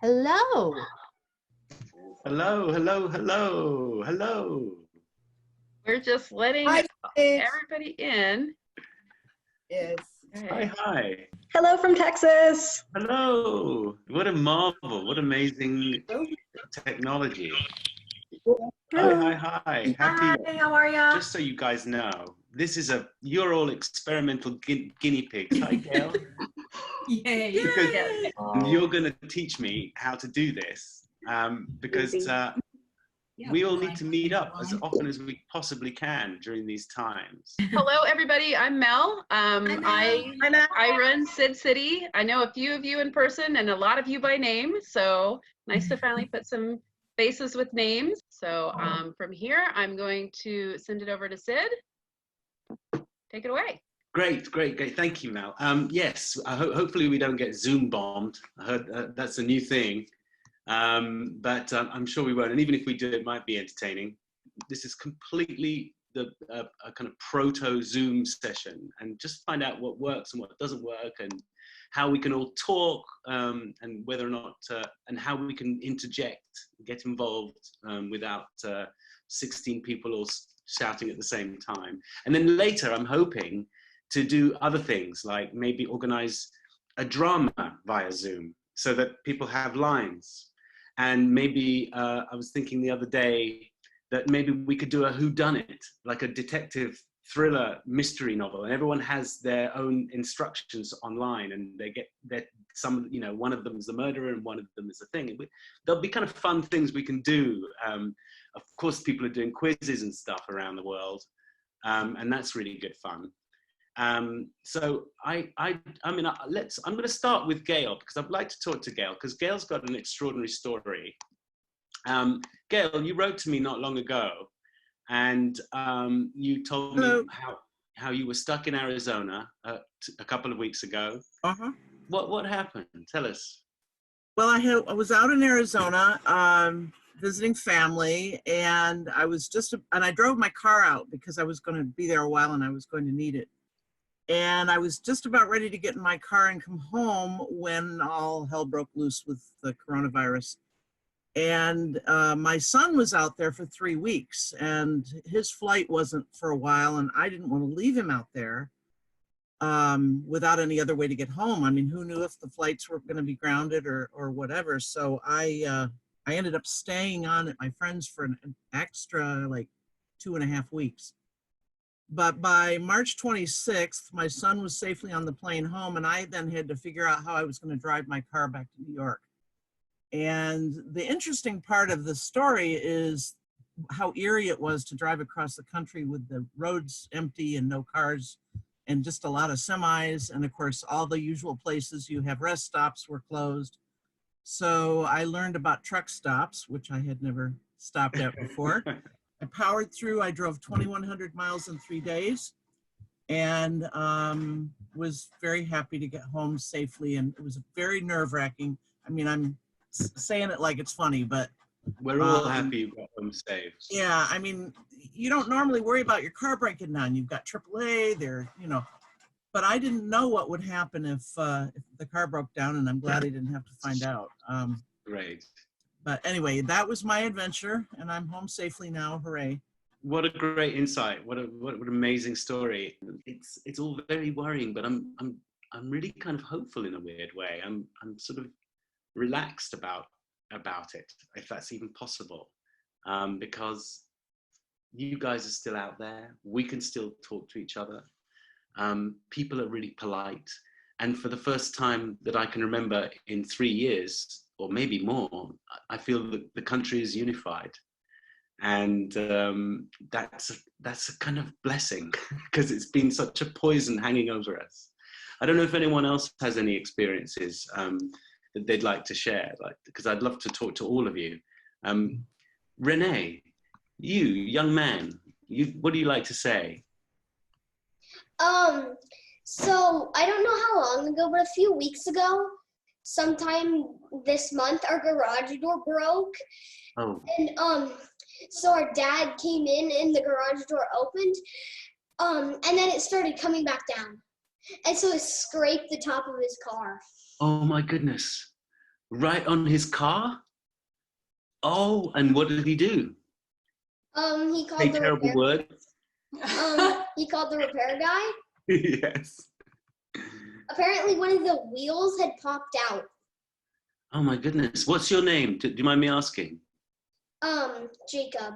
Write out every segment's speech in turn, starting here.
Hello. Hello, hello, hello, hello. We're just letting Hi, everybody in. Yes. Hi, hi. Hello from Texas. Hello. What a marvel. What amazing technology. Hi, hi, hi. Hi, how are ya? Just so you guys know, you're all experimental guinea pigs. Hi, Gail. Yay. Because Yes. you're going to teach me how to do this because we all need to meet up as often as we possibly can during these times. Hello, everybody. I'm Mel. I run Sid City. I know a few of you in person and a lot of you by name. So nice to finally put some faces with names. So from here, I'm going to send it over to Sid. Take it away. Great. Thank you, Mel. Yes, hopefully we don't get Zoom bombed. I heard that's a new thing, but I'm sure we won't. And even if we do, it might be entertaining. This is completely a kind of proto Zoom session, and just find out what works and what doesn't work, and how we can all talk, and whether or not, and how we can interject, get involved without 16 people all shouting at the same time. And then later, I'm hoping to do other things, like maybe organize a drama via Zoom so that people have lines. And maybe I was thinking the other day that maybe we could do a whodunit, like a detective thriller mystery novel, and everyone has their own instructions online, and they get that one of them is the murderer and one of them is the thing. There'll be kind of fun things we can do. Of course, people are doing quizzes and stuff around the world, and that's really good fun. So I'm going to start with Gail, because I'd like to talk to Gail, because Gail's got an extraordinary story. Gail, you wrote to me not long ago, and you told me how you were stuck in Arizona a couple of weeks ago. What happened? Tell us. Well, I was out in Arizona visiting family, and I drove my car out because I was going to be there a while and I was going to need it. And I was just about ready to get in my car and come home when all hell broke loose with the coronavirus. And my son was out there for 3 weeks, and his flight wasn't for a while, and I didn't want to leave him out there without any other way to get home. I mean, who knew if the flights were going to be grounded or whatever. So I ended up staying on at my friend's for an extra like 2.5 weeks. But by March 26th, my son was safely on the plane home, and I then had to figure out how I was going to drive my car back to New York. And the interesting part of the story is how eerie it was to drive across the country with the roads empty and no cars and just a lot of semis. And of course, all the usual places you have rest stops were closed. So I learned about truck stops, which I had never stopped at before. I powered through. I drove 2,100 miles in 3 days, and was very happy to get home safely. And it was very nerve-wracking. I mean, I'm saying it like it's funny, but we're all happy you got home safe. Yeah, I mean, you don't normally worry about your car breaking down. You've got AAA there, but I didn't know what would happen if the car broke down, and I'm glad I didn't have to find out. Great. But anyway, that was my adventure, and I'm home safely now. Hooray! What a great insight! What an amazing story! It's all very worrying, but I'm really kind of hopeful in a weird way. I'm sort of relaxed about it, if that's even possible, because you guys are still out there. We can still talk to each other. People are really polite, and for the first time that I can remember in 3 years, or maybe more, I feel that the country is unified, and that's a kind of blessing, because it's been such a poison hanging over us. I don't know if anyone else has any experiences that they'd like to share, because I'd love to talk to all of you. Renee, you, young man, what do you like to say? So I don't know how long ago, but a few weeks ago, sometime this month, our garage door broke. Oh. And so our dad came in and the garage door opened, and then it started coming back down. And so it scraped the top of his car. Oh my goodness. Right on his car? Oh, and what did he do? He Say called the terrible repair. words. He called the repair guy. Yes. Apparently, one of the wheels had popped out. Oh my goodness. What's your name? Do you mind me asking? Jacob.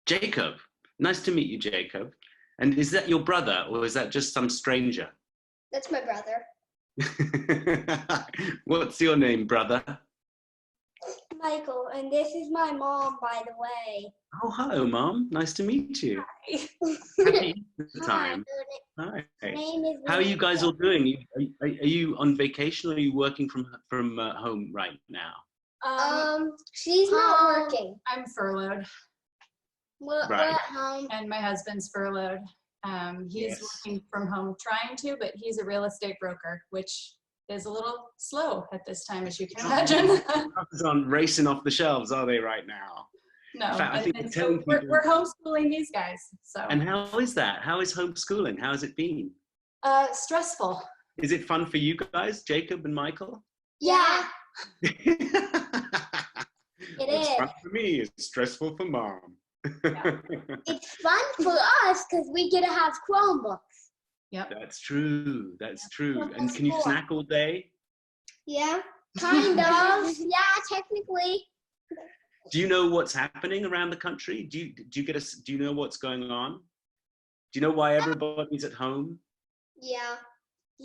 Jacob. Nice to meet you, Jacob. And is that your brother or is that just some stranger? That's my brother. What's your name, brother? Michael, and this is my mom, by the way. Oh, hello, Mom. Nice to meet you. Happy Easter time. Hi. Her name is How are you guys all doing? Are you on vacation or are you working from home right now? She's not working. I'm furloughed, We're Right. at home. and my husband's furloughed. He's Yes. working from home, trying to, but he's a real estate broker, which is a little slow at this time, as you can imagine. Houses aren't racing off the shelves, are they, right now? No, In fact, I think and telling so we're people- homeschooling these guys. So And how is that? How is homeschooling? How has it been? stressful. Is it fun for you guys, Jacob and Michael? Yeah, It's is. fun for me. It's stressful for Mom. It's fun for us because we get to have Chromebooks. That's true. That's true. Well, And can you that's cool. snack all day? Yeah, kind of. Yeah, technically. Do you know what's happening around the country? Do you know what's going on? Do you know why everybody's at home? Yeah.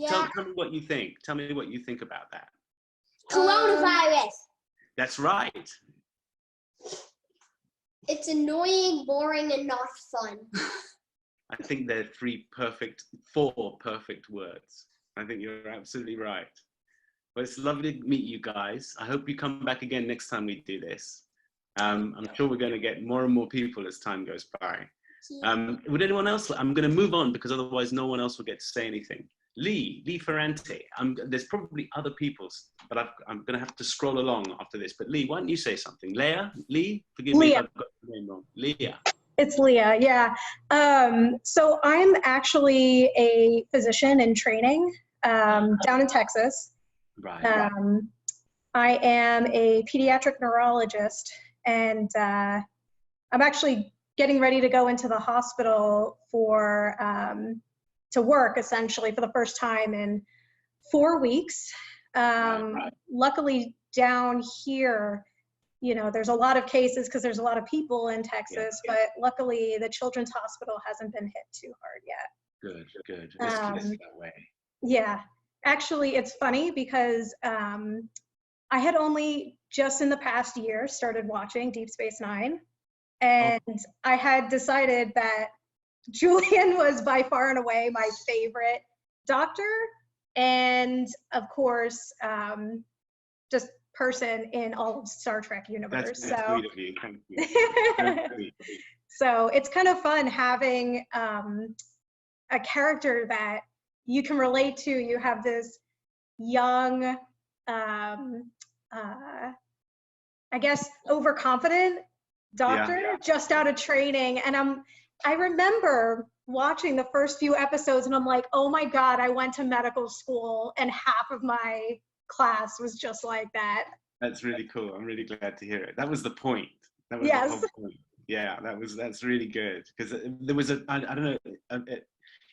Tell me what you think. Tell me what you think about that. Coronavirus. That's right. It's annoying, boring, and not fun. I think they're four perfect words. I think you're absolutely right. Well, it's lovely to meet you guys. I hope you come back again next time we do this. I'm sure we're going to get more and more people as time goes by. Would anyone else? I'm going to move on because otherwise no one else will get to say anything. Lee Ferrante. There's probably other people, but I'm going to have to scroll along after this. But Lee, why don't you say something? Lee, forgive me if I've got the name wrong. Leah. It's Leah, yeah. So I'm actually a physician in training down in Texas. Right. I am a pediatric neurologist, and I'm actually getting ready to go into the hospital to work essentially for the first time in 4 weeks. Right. Luckily down here, you know, there's a lot of cases because there's a lot of people in Texas, but luckily the Children's Hospital hasn't been hit too hard yet. Good. Let's keep it that way. Yeah, actually it's funny because I had only just in the past year started watching Deep Space Nine, and I had decided that Julian was by far and away my favorite doctor, and of course, just person in all of Star Trek universe. That's So, sweet of you. Thank you. so it's kind of fun having a character that you can relate to. You have this young, I guess, overconfident doctor just out of training, and I remember watching the first few episodes and I'm like, oh my God, I went to medical school and half of my class was just like that. That's really cool. I'm really glad to hear it. That was the point. That was Yes. the whole point. Yeah, that's really good because there was I don't know,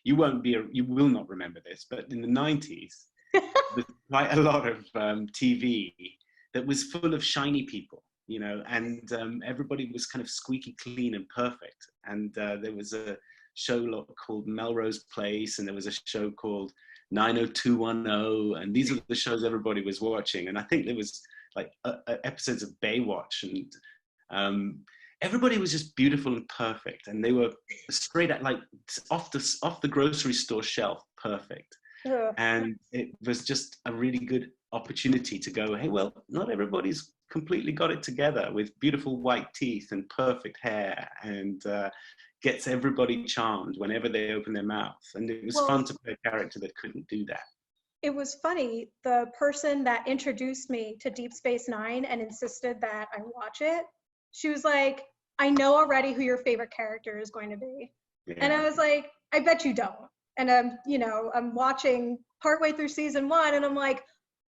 you will not remember this, but in the 90s, there's quite a lot of TV that was full of shiny people, you know, and everybody was kind of squeaky clean and perfect. And there was a show called Melrose Place, and there was a show called 90210, and these are the shows everybody was watching. And I think there was like episodes of Baywatch, and everybody was just beautiful and perfect, and they were straight at like off the grocery store shelf, perfect. And it was just a really good opportunity to go, hey, well, not everybody's completely got it together with beautiful white teeth and perfect hair, and gets everybody charmed whenever they open their mouth. And it was fun to play a character that couldn't do that. It was funny, the person that introduced me to Deep Space Nine and insisted that I watch it, she was like, I know already who your favorite character is going to be. Yeah. And I was like, I bet you don't. And I'm watching partway through season 1 and I'm like,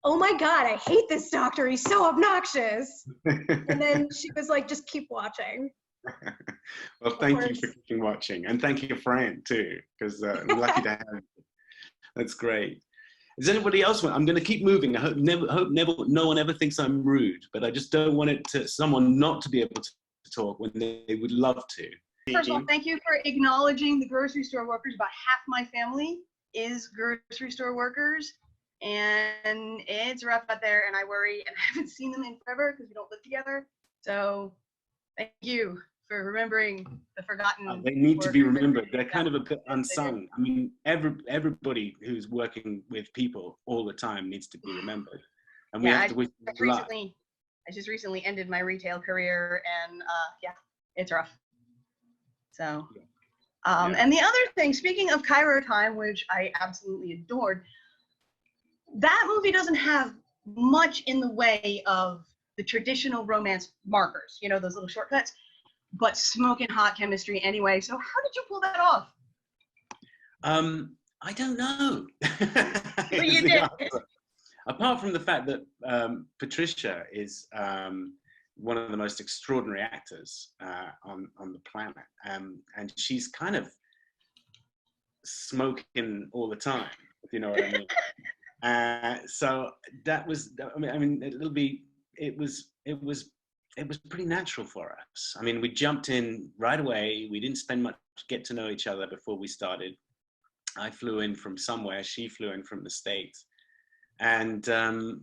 oh my God, I hate this doctor. He's so obnoxious. And then she was like, just keep watching. Well, thank you for keeping watching, and thank you, Fran, too, because we're lucky to have you. That's great. Does anybody else want? I'm going to keep moving. I hope no one ever thinks I'm rude, but I just don't want someone not to be able to talk when they would love to. First of all, thank you for acknowledging the grocery store workers. About half my family is grocery store workers, and it's rough out there, and I worry, and I haven't seen them in forever because we don't live together. So thank you for remembering the forgotten. They need to be remembered. They're kind of a bit unsung. I mean, everybody who's working with people all the time needs to be remembered, and we have to wish them luck. I just recently ended my retail career, and yeah, it's rough. So, and the other thing, speaking of Cairo Time, which I absolutely adored, that movie doesn't have much in the way of the traditional romance markers, you know, those little shortcuts, but smoking hot chemistry anyway. So how did you pull that off? I don't know. Well, you did. Apart from the fact that Patricia is one of the most extraordinary actors on the planet, and she's kind of smoking all the time, if you know what I mean. So that was, I mean, it was pretty natural for us. I mean, we jumped in right away. We didn't spend much to get to know each other before we started. I flew in from somewhere. She flew in from the States. And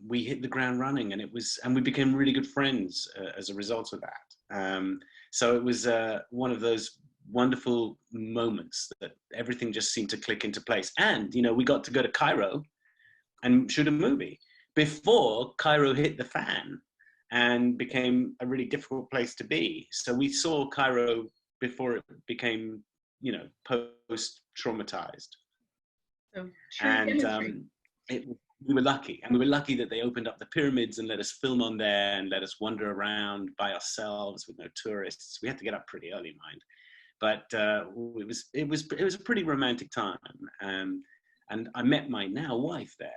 we hit the ground running, and we became really good friends as a result of that. So it was one of those wonderful moments that everything just seemed to click into place. And, you know, we got to go to Cairo and shoot a movie before Cairo hit the fan and became a really difficult place to be. So we saw Cairo before it became, you know, post-traumatized. So, and we were lucky, and we were lucky that they opened up the pyramids and let us film on there and let us wander around by ourselves with no tourists. We had to get up pretty early, mind, but it was a pretty romantic time. And I met my now wife there.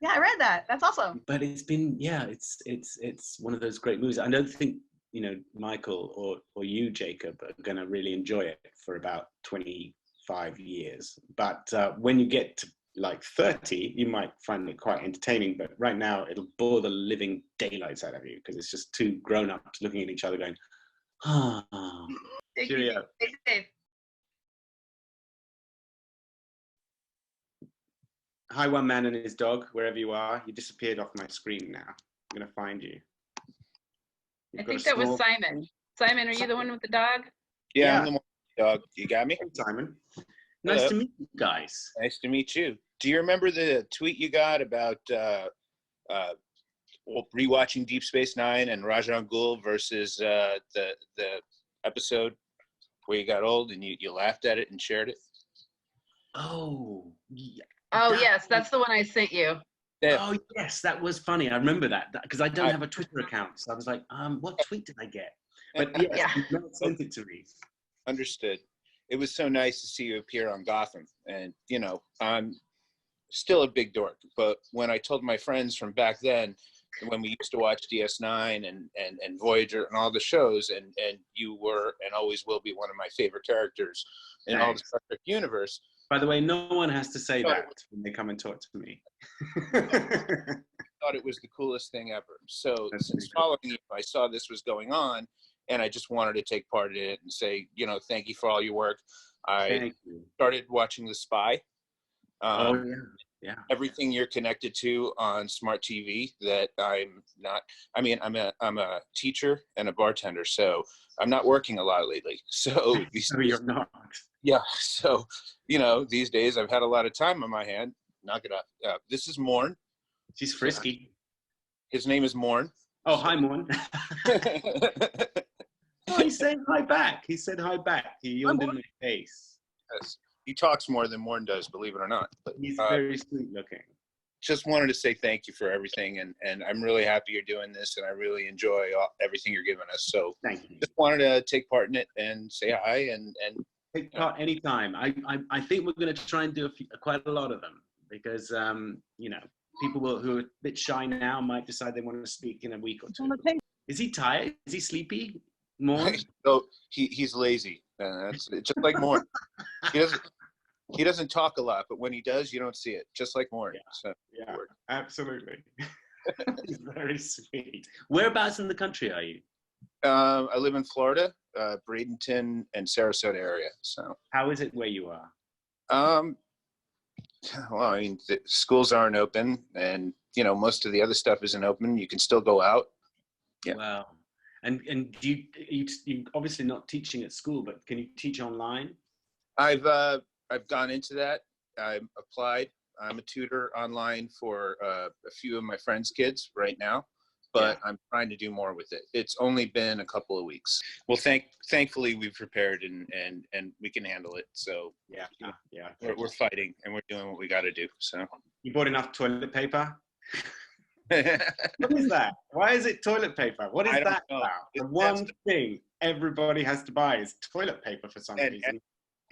Yeah, I read that. That's awesome. But it's been, yeah, it's one of those great movies. I don't think, you know, Michael or you, Jacob, are going to really enjoy it for about 25 years. But when you get to like 30, you might find it quite entertaining. But right now, it'll bore the living daylights out of you because it's just two grown-ups looking at each other going, ah. Cheerio. Stay safe. Hi, one man and his dog, wherever you are. You disappeared off my screen now. I'm going to find you. I think that was Simon. Simon, are you the one with the dog? Yeah, I'm the one with the dog. You got me? Hey, Simon. Nice Hello. to meet you guys. Nice to meet you. Do you remember the tweet you got about rewatching Deep Space Nine and Rajan Ghul versus the episode where you got old and you laughed at it and shared it? Oh, yeah. Oh, yes, that's the one I sent you. Yeah. Oh, yes, that was funny. I remember that because I don't have a Twitter account. So I was like, what tweet did I get? But yes, Yeah. you never sent it to me. Understood. It was so nice to see you appear on Gotham. And, you know, I'm still a big dork. But when I told my friends from back then, when we used to watch DS9 and Voyager and all the shows, and you were and always will be one of my favorite characters in all the Star Trek universe. By the way, no one has to say that when they come and talk to me. I thought it was the coolest thing ever. So since following you, I saw this was going on, and I just wanted to take part in it and say, you know, thank you for all your work. I started watching The Spy. Oh, yeah. Everything you're connected to on smart TV that I'm not. I mean, I'm a teacher and a bartender, so I'm not working a lot lately. So you're not. Yeah. So, you know, these days I've had a lot of time on my hand. Knock it up. This is Morn. She's frisky. His name is Morn. Oh, hi, Morn. Oh, he said hi back. He said hi back. He yawned in my face. Yes. He talks more than Morn does, believe it or not. But he's very sweet looking. Just wanted to say thank you for everything, and I'm really happy you're doing this, and I really enjoy everything you're giving us. So thank you. Just wanted to take part in it and say hi and take part anytime. I think we're going to try and do quite a lot of them because you know, who are a bit shy now might decide they want to speak in a week or two. Is he tired? Is he sleepy? More? No, he's lazy. That's it's just like Morn. He doesn't talk a lot, but when he does, you don't see it. Just like Morn. Yeah, So, yeah, absolutely. He's very sweet. Whereabouts in the country are you? I live in Florida, Bradenton and Sarasota area. So how is it where you are? Well, I mean, the schools aren't open, and most of the other stuff isn't open. You can still go out. Yeah. Wow. And you obviously not teaching at school, but can you teach online? I've gone into that. I applied. I'm a tutor online for a few of my friends' kids right now, but I'm trying to do more with it. It's only been a couple of weeks. Well, thankfully we've prepared and we can handle it. So yeah. We're fighting and we're doing what we got to do. So you bought enough toilet paper? What is that? Why is it toilet paper? What is that about? The one thing everybody has to buy is toilet paper for some reason.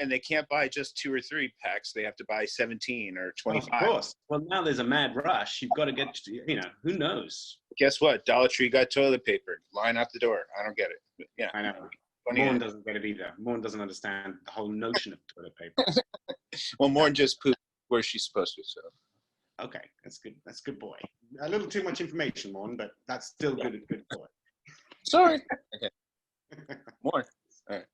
And they can't buy just 2 or 3 packs. They have to buy 17 or 25. Of course. Well, now there's a mad rush. You've got to get, who knows? Guess what? Dollar Tree got toilet paper. Line out the door. I don't get it. But yeah. I know. Morn doesn't get it either. Morn doesn't understand the whole notion of toilet paper. Well, Morn just pooped where she's supposed to, so. Okay, that's good. That's good boy. A little too much information, Morn, but that's still good boy. Sorry. Okay. Morn. All right.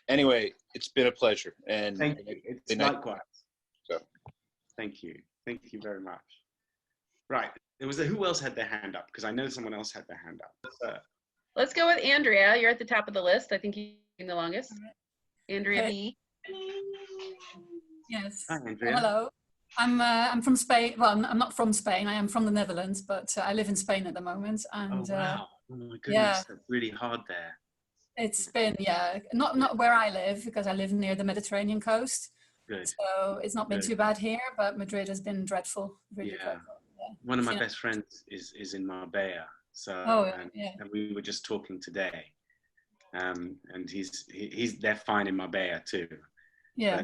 Anyway, it's been a pleasure. And thank you. It's likewise. So. Thank you. Thank you very much. Right. There was who else had their hand up? Because I know someone else had their hand up. Let's go with Andrea. You're at the top of the list. I think you've been the longest. Andrea B. Yes. Hi, Andrea. Hello. I'm from Spain. Well, I'm not from Spain. I am from the Netherlands, but I live in Spain at the moment. And oh wow! Oh my goodness, yeah. That's really hard there. It's been not where I live because I live near the Mediterranean coast. Good. So it's not been too bad here, but Madrid has been dreadful. Really dreadful. Yeah. One of my best friends is in Marbella. So and we were just talking today, and they're fine in Marbella too. Yeah.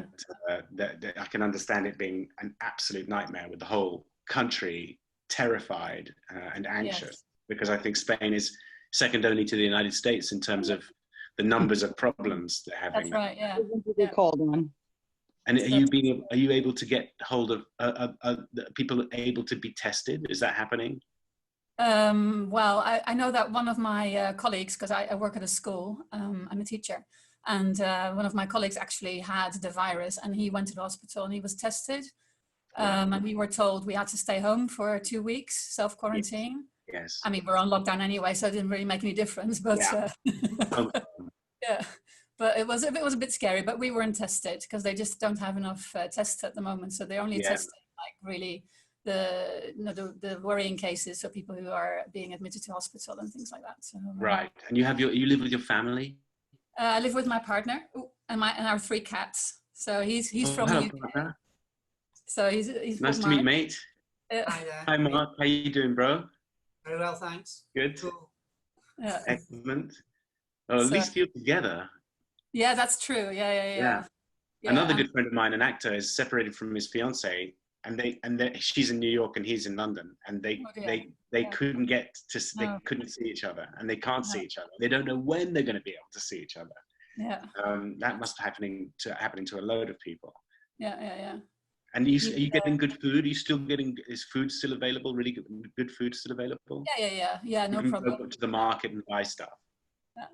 But I can understand it being an absolute nightmare with the whole country terrified and anxious, because I think Spain is second only to the United States in terms of the numbers of problems they're having. That's right. Yeah. Called one. And are you able to get hold of people able to be tested? Is that happening? Well, I know that one of my colleagues, because I work at a school, I'm a teacher, and one of my colleagues actually had the virus and he went to the hospital and he was tested. And we were told we had to stay home for 2 weeks, self-quarantine. Yes. I mean, we're on lockdown anyway, so it didn't really make any difference, but yeah. But it was a bit scary, but we weren't tested because they just don't have enough tests at the moment. So they're only testing like really the worrying cases, so people who are being admitted to hospital and things like that. So, right. And you live with your family? I live with my partner and our 3 cats. So he's from the UK. Partner. So he's nice to meet, mate. Hi there. Hi, Mark. How you doing, bro? Very well, thanks. Good. Cool. Yeah. Excellent. Well, at least you're together. Yeah, that's true. Yeah. Another good friend of mine, an actor, is separated from his fiance, and she's in New York and he's in London, and they couldn't get to, they couldn't see each other, and they can't see each other. They don't know when they're going to be able to see each other. Yeah. That must be happening to a load of people. Yeah. And are you getting good food? Are you still getting, is food still available? Really good food still available? Yeah, no problem. Go to the market and buy stuff. Yeah.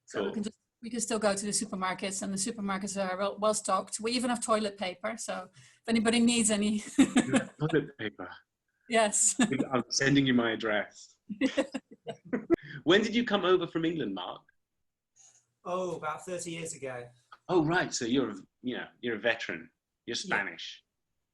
So cool. we can still go to the supermarkets, and the supermarkets are well stocked. We even have toilet paper, so if anybody needs any. You have toilet paper? Yes. I'm sending you my address. When did you come over from England, Mark? Oh, about 30 years ago. Oh, right. So you're a veteran. You're Spanish.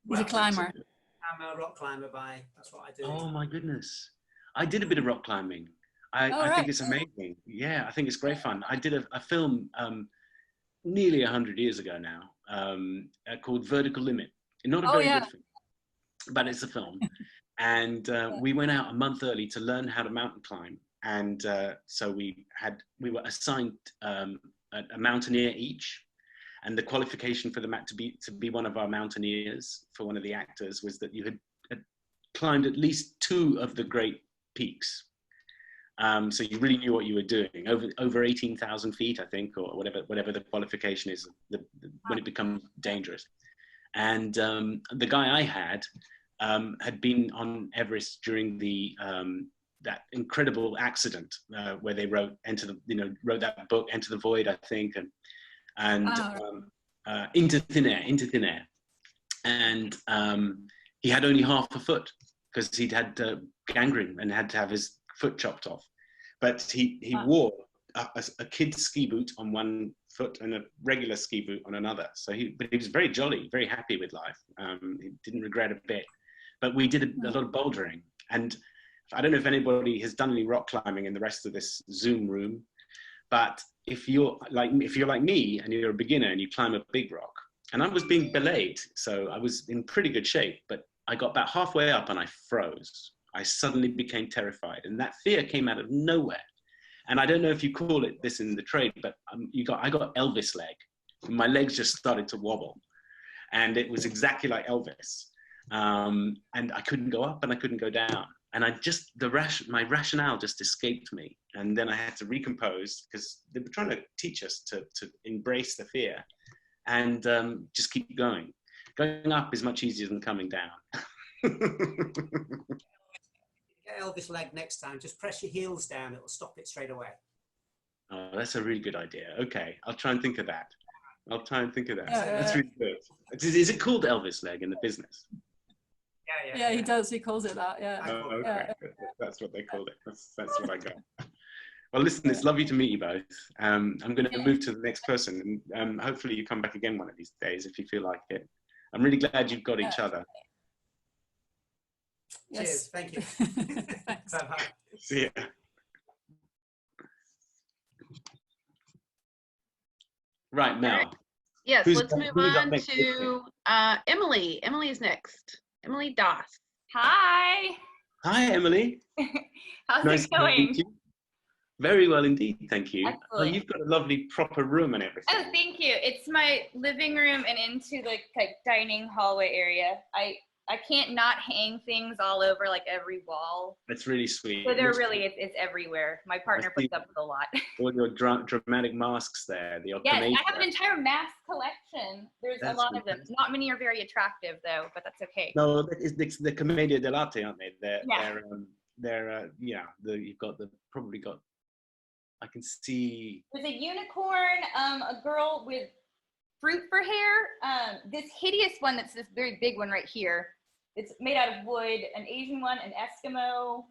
He's a climber. I'm a rock climber that's what I do. Oh my goodness. I did a bit of rock climbing. I think it's amazing. Yeah, I think it's great fun. I did a film nearly 100 years ago now called Vertical Limit. Not a very good film, but it's a film. And we went out a month early to learn how to mountain climb. And so we were assigned a mountaineer each. And the qualification for to be one of our mountaineers, for one of the actors, was that you had climbed at least 2 of the great peaks. So you really knew what you were doing. Over 18,000 feet, I think, or whatever the qualification is, when it becomes dangerous. And the guy I had been on Everest during that incredible accident where they wrote that book, Enter the Void, I think, and Into Thin Air. And he had only half a foot because he'd had gangrene and had to have his foot chopped off. But he wore a kid's ski boot on one foot and a regular ski boot on another. So he was very jolly, very happy with life. He didn't regret a bit. But we did a lot of bouldering. And I don't know if anybody has done any rock climbing in the rest of this Zoom room, but if you're like me and you're a beginner and you climb a big rock, and I was being belayed, so I was in pretty good shape, but I got about halfway up and I froze. I suddenly became terrified, and that fear came out of nowhere. And I don't know if you call it this in the trade, but I got Elvis leg. My legs just started to wobble, and it was exactly like Elvis. And I couldn't go up and I couldn't go down. And my rationale just escaped me. And then I had to recompose because they were trying to teach us to embrace the fear and just keep going. Going up is much easier than coming down. Get Elvis leg next time. Just press your heels down. It'll stop it straight away. Oh, that's a really good idea. Okay, I'll try and think of that. Yeah, that's really good. Is it called Elvis leg in the business? Yeah, he does. He calls it that. Yeah. Oh, okay. Yeah. That's what they called it. That's what I got. Well, listen, it's lovely to meet you both. I'm going to move to the next person, and hopefully you come back again one of these days if you feel like it. I'm really glad you've got each other. Yes. Cheers. Thank you. Thanks. Bye-bye. See ya. Right, Mel. Right. Yes, let's move on to Emily. Emily's next. Emily Doss. Hi. Hi, Emily. How's nice it going? To meet you. Very well indeed, thank you. Excellent. Oh, you've got a lovely proper room and everything. Oh, thank you. It's my living room and into the dining hallway area. I can't not hang things all over like every wall. That's really sweet. So it's everywhere. My partner puts up with a lot. All your dramatic masks there. Yes, I have an entire mask collection. There's a lot of them. Not many are very attractive though, but that's okay. No, it's the Commedia dell'arte, aren't they? Probably got. I can see. There's a unicorn, a girl with fruit for hair, this hideous one that's this very big one right here. It's made out of wood, an Asian one, an Eskimo,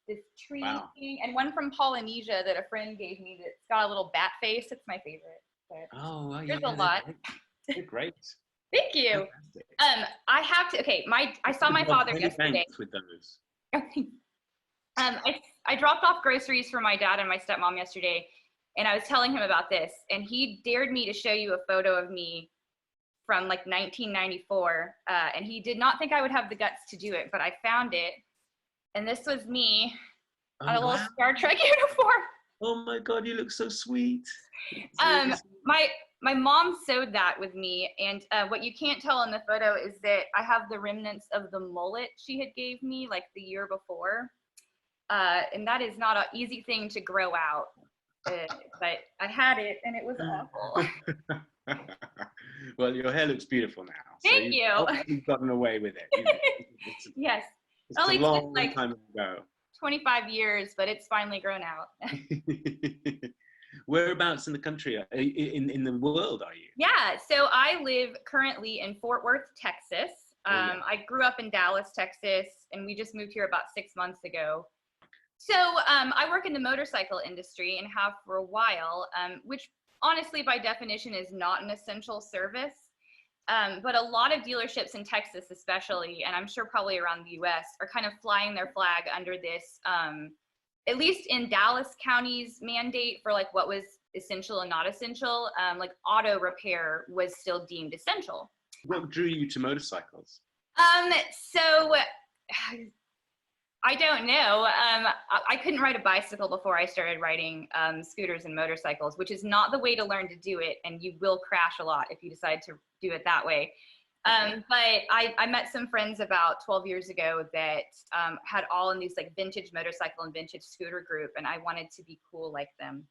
this tree thing, and one from Polynesia that a friend gave me that's got a little bat face. It's my favorite. But there's a lot. They're great. Thank you. Fantastic. I have to, I saw my father yesterday. With those. I dropped off groceries for my dad and my stepmom yesterday, and I was telling him about this, and he dared me to show you a photo of me from like 1994, and he did not think I would have the guts to do it, but I found it, and this was me on a little Star Trek uniform. Oh my God, you look so sweet. My mom sewed that with me, and what you can't tell in the photo is that I have the remnants of the mullet she had gave me like the year before, and that is not an easy thing to grow out. But I had it and it was awful. Well, your hair looks beautiful now. Thank you. You've gotten away with it. Yes. It's only a long time ago. 25 years, but it's finally grown out. Whereabouts in the country, in the world are you? Yeah, so I live currently in Fort Worth, Texas. I grew up in Dallas, Texas, and we just moved here about 6 months ago. So I work in the motorcycle industry and have for a while, which honestly by definition is not an essential service. But a lot of dealerships in Texas especially, and I'm sure probably around the US, are kind of flying their flag under this, at least in Dallas County's mandate for like what was essential and not essential, like auto repair was still deemed essential. What drew you to motorcycles? So I don't know. I couldn't ride a bicycle before I started riding scooters and motorcycles, which is not the way to learn to do it, and you will crash a lot if you decide to do it that way. But I met some friends about 12 years ago that had all in these like vintage motorcycle and vintage scooter group, and I wanted to be cool like them.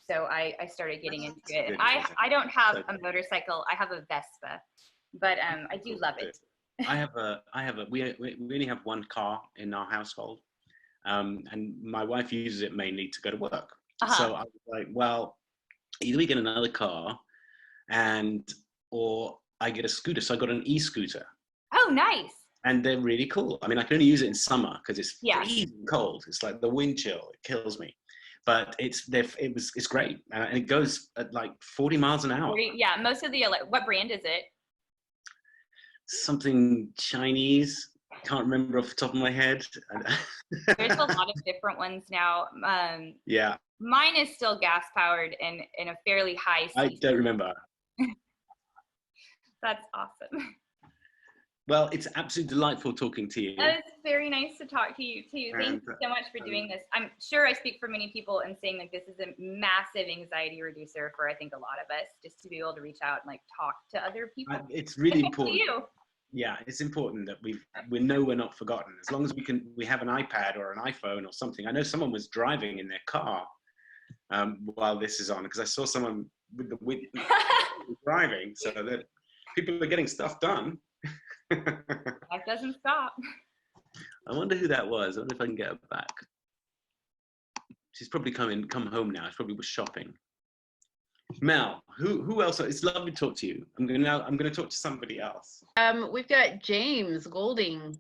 So I started getting into it. I don't have a motorcycle. I have a Vespa, but I do love it. We only have one car in our household, and my wife uses it mainly to go to work. So I was like, well, either we get another car, or I get a scooter. So I got an e-scooter. Oh, nice. And they're really cool. I mean, I can only use it in summer because it's freezing cold. It's like the wind chill. It kills me. But it's great. And it goes at like 40 miles an hour. Yeah, most of the, what brand is it? Something Chinese. Can't remember off the top of my head. There's a lot of different ones now. Yeah. Mine is still gas powered and in a fairly high. I don't remember. That's awesome. Well, it's absolutely delightful talking to you. It's very nice to talk to you too. Thank you so much for doing this. I'm sure I speak for many people in saying that this is a massive anxiety reducer for I think a lot of us, just to be able to reach out and like talk to other people. It's really important. You. Yeah, it's important that we know we're not forgotten. As long as we have an iPad or an iPhone or something. I know someone was driving in their car while this is on, because I saw someone with driving, so that people are getting stuff done. Life doesn't stop. I wonder who that was. I wonder if I can get her back. She's probably come home now. She probably was shopping. Mel, who else? It's lovely to talk to you. I'm going to talk to somebody else. We've got James Golding,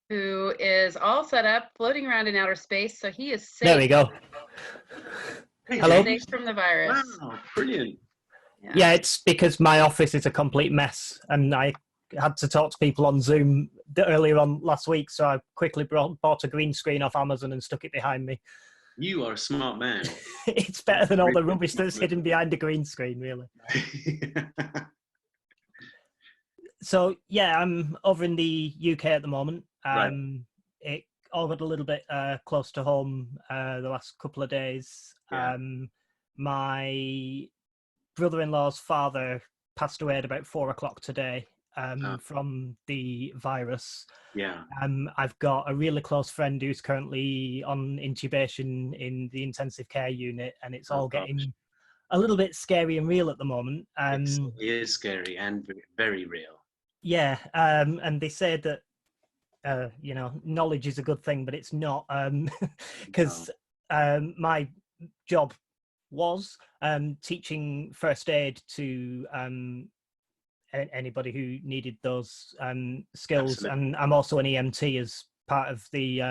who is all set up, floating around in outer space. So he is safe. There we go. Hey, hello. Safe from the virus. Wow, brilliant. Yeah, it's because my office is a complete mess, and I had to talk to people on Zoom earlier on last week, so I quickly bought a green screen off Amazon and stuck it behind me. You are a smart man. It's better than all the rubbish that's hidden behind the green screen, really. So, yeah, I'm over in the UK at the moment. It all got a little bit close to home the last couple of days. Yeah. My brother-in-law's father passed away at about 4 o'clock today from the virus. Yeah. I've got a really close friend who's currently on intubation in the intensive care unit, and it's all getting a little bit scary and real at the moment. It is scary and very real. Yeah, and they say that knowledge is a good thing, but it's not, because my job was teaching first aid to anybody who needed those skills. Absolutely. And I'm also an EMT as part of the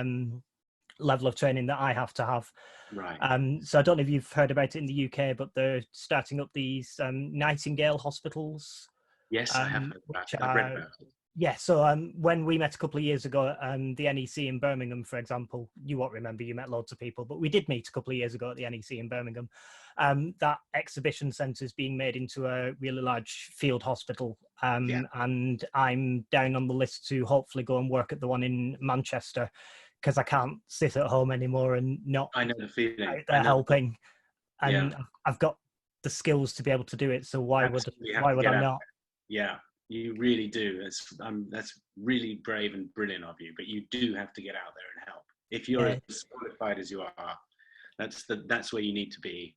level of training that I have to have. Right. So I don't know if you've heard about it in the UK, but they're starting up these Nightingale hospitals. Yes, I have heard about it. I've read about it. Yeah, so when we met a couple of years ago, the NEC in Birmingham, for example, you won't remember, you met loads of people, but we did meet a couple of years ago at the NEC in Birmingham. That exhibition centre is being made into a really large field hospital, and I'm down on the list to hopefully go and work at the one in Manchester, because I can't sit at home anymore and not I know the feeling. out there helping, and I've got the skills to be able to do it, so why would I not? Yeah. You really do. That's really brave and brilliant of you. But you do have to get out there and help. If you're as qualified as you are, that's where you need to be.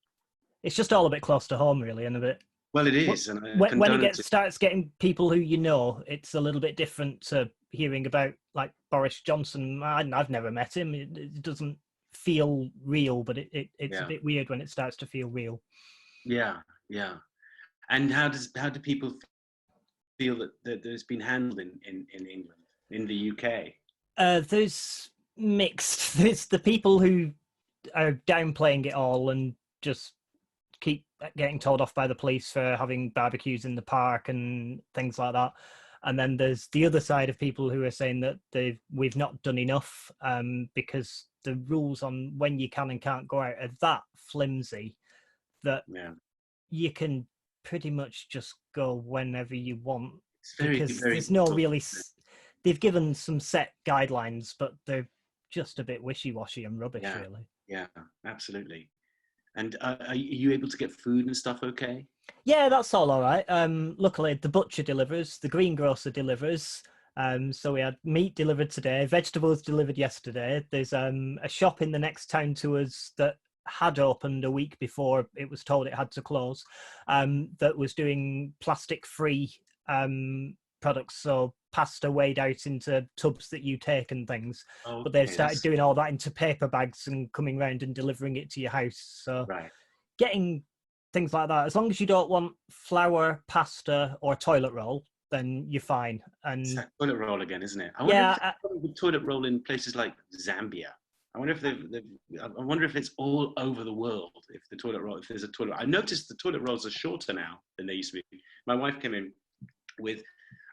It's just all a bit close to home, really, and a bit. Well, it is. When it starts getting people who you know, it's a little bit different to hearing about like Boris Johnson. I've never met him. It doesn't feel real, but it's a bit weird when it starts to feel real. Yeah, yeah. And how do people feel that it's been handled in England, in the UK? There's mixed. There's the people who are downplaying it all and just keep getting told off by the police for having barbecues in the park and things like that. And then there's the other side of people who are saying that we've not done enough because the rules on when you can and can't go out are that flimsy that you can pretty much just go whenever you want, because there's no really. They've given some set guidelines, but they're just a bit wishy-washy and rubbish, really. Yeah, absolutely. And are you able to get food and stuff okay? Yeah, that's all right. Luckily, the butcher delivers, the greengrocer delivers. So we had meat delivered today, vegetables delivered yesterday. There's a shop in the next town to us that had opened a week before it was told it had to close, that was doing plastic-free products, so pasta weighed out into tubs that you take and things. Okay, but they've started doing all that into paper bags and coming round and delivering it to your house. So getting things like that, as long as you don't want flour, pasta, or toilet roll, then you're fine. And it's that toilet roll again, isn't it? I wonder if the toilet roll in places like Zambia. I wonder if I wonder if it's all over the world. If the toilet roll, if there's a toilet, I noticed the toilet rolls are shorter now than they used to be. My wife came in with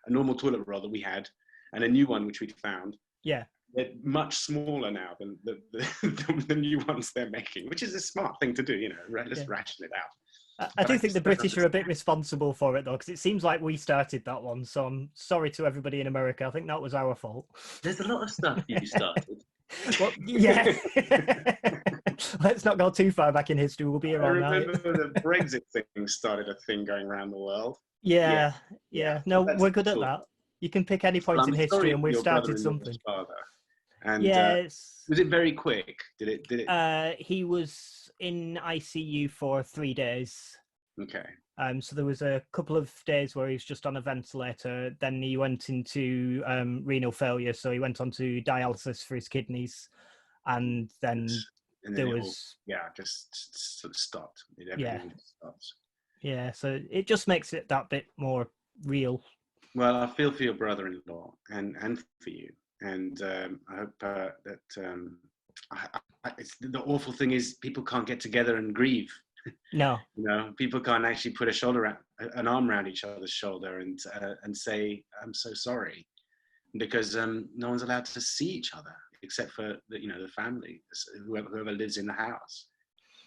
a normal toilet roll that we had, and a new one which we'd found. Yeah, they're much smaller now than the new ones they're making, which is a smart thing to do. You know, let's ration it out. I do think the British are a bit responsible for it, though, because it seems like we started that one. So I'm sorry to everybody in America. I think that was our fault. There's a lot of stuff you started. Well, yeah. Let's not go too far back in history. We'll be around. I remember the Brexit thing started a thing going around the world. Yeah. No, we're good at that. You can pick any point in history, and we've started something. And yes. Was it very quick? Did it? He was in ICU for 3 days. Okay. So there was a couple of days where he was just on a ventilator. Then he went into renal failure, so he went on to dialysis for his kidneys, and then there was just sort of stopped. Just stops. Yeah, so it just makes it that bit more real. Well, I feel for your brother-in-law and for you, and I hope that it's, the awful thing is people can't get together and grieve. No, you know, people can't actually put an arm around each other's shoulder and say, "I'm so sorry," because no one's allowed to see each other except for the family, whoever lives in the house.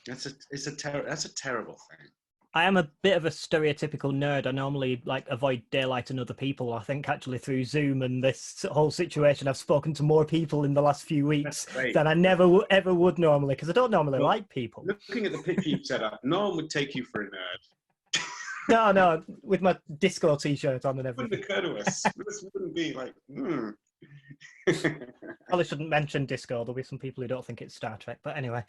That's a terrible thing. I am a bit of a stereotypical nerd. I normally avoid daylight and other people. I think actually through Zoom and this whole situation, I've spoken to more people in the last few weeks than I never ever would normally, because I don't normally like people. Looking at the picture you've set up, no one would take you for a nerd. No, with my disco t-shirt on and everything. Wouldn't occur to us. This wouldn't be like, Probably shouldn't mention disco. There'll be some people who don't think it's Star Trek, but anyway.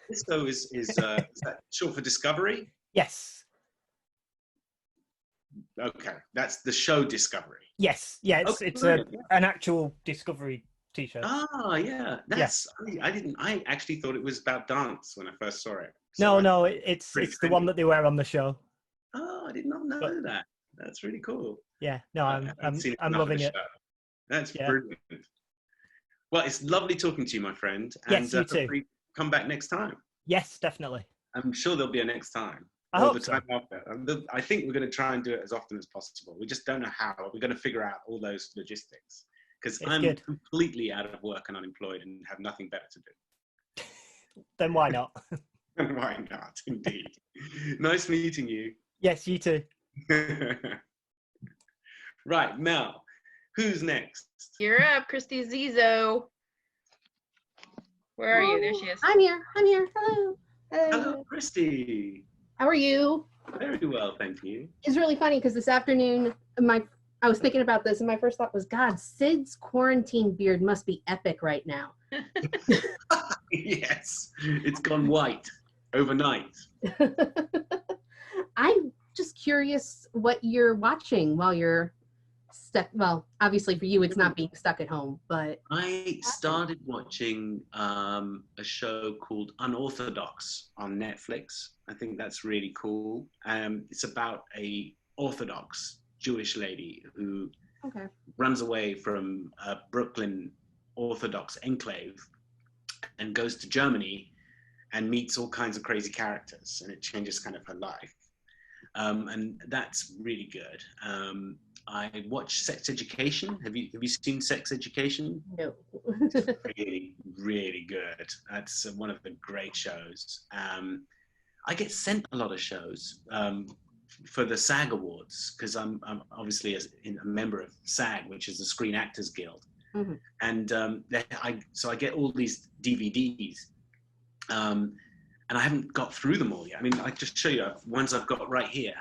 Disco is that short for Discovery? Yes. Okay, that's the show Discovery. Yes, yeah, it's an actual Discovery t-shirt. Ah, yeah, that's. I actually thought it was about dance when I first saw it. So no, it's the one that they wear on the show. Oh, I did not know that. That's really cool. Yeah, no, I'm loving it. That's brilliant. Well, it's lovely talking to you, my friend. And yes, you too. Come back next time. Yes, definitely. I'm sure there'll be a next time. I hope so. I think we're going to try and do it as often as possible. We just don't know how. We're going to figure out all those logistics, because I'm completely out of work and unemployed and have nothing better to do. Then why not? And why not, indeed. Nice meeting you. Yes, you too. Right, Mel, who's next? You're up, Christy Zizo. Where are you? There she is. I'm here. Hello. Hello, Christy. How are you? Very well, thank you. It's really funny because this afternoon, I was thinking about this, and my first thought was, God, Sid's quarantine beard must be epic right now. Yes, it's gone white overnight. I'm just curious what you're watching while you're stuck. Well, obviously for you, it's not being stuck at home, but I started watching a show called Unorthodox on Netflix. I think that's really cool. It's about a Orthodox Jewish lady who runs away from a Brooklyn Orthodox enclave and goes to Germany and meets all kinds of crazy characters, and it changes kind of her life. And that's really good. I watched Sex Education. Have you seen Sex Education? No. Really, really good. That's one of the great shows. I get sent a lot of shows for the SAG Awards, because I'm obviously a member of SAG, which is the Screen Actors Guild. Mm-hmm. And so I get all these DVDs. And and I haven't got through them all yet. I mean, I just show you ones I've got right here.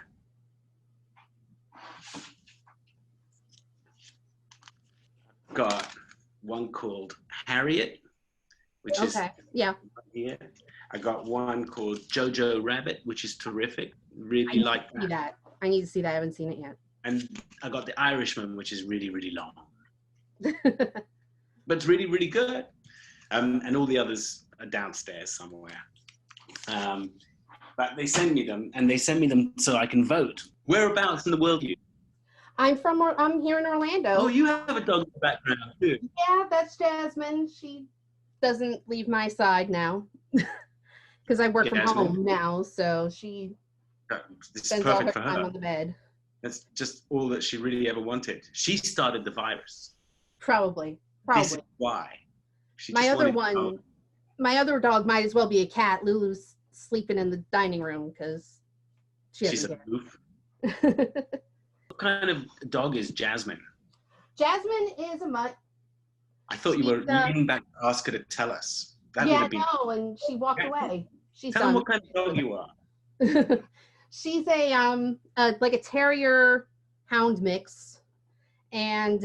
I've got one called Harriet, which is yeah. here. I got one called Jojo Rabbit, which is terrific. Really like that. I need to see that. I haven't seen it yet. And I got the Irishman, which is really, really long. But it's really, really good. And all the others are downstairs somewhere. But they send me them, and they send me them so I can vote. Whereabouts in the world are you? I'm here in Orlando. Oh, you have a dog in the background too. Yeah, that's Jasmine. She doesn't leave my side now because I work from home now, so she spends all her time on the bed. That's just all that she really ever wanted. She started the virus. Probably. This is why. My other dog might as well be a cat. Lulu's sleeping in the dining room because she's a goof. What kind of dog is Jasmine? Jasmine is a mutt. I thought you were leaning back to ask her to tell us. That would have been... no, and she walked away. Tell them what kind of dog you are. She's a like a terrier hound mix, and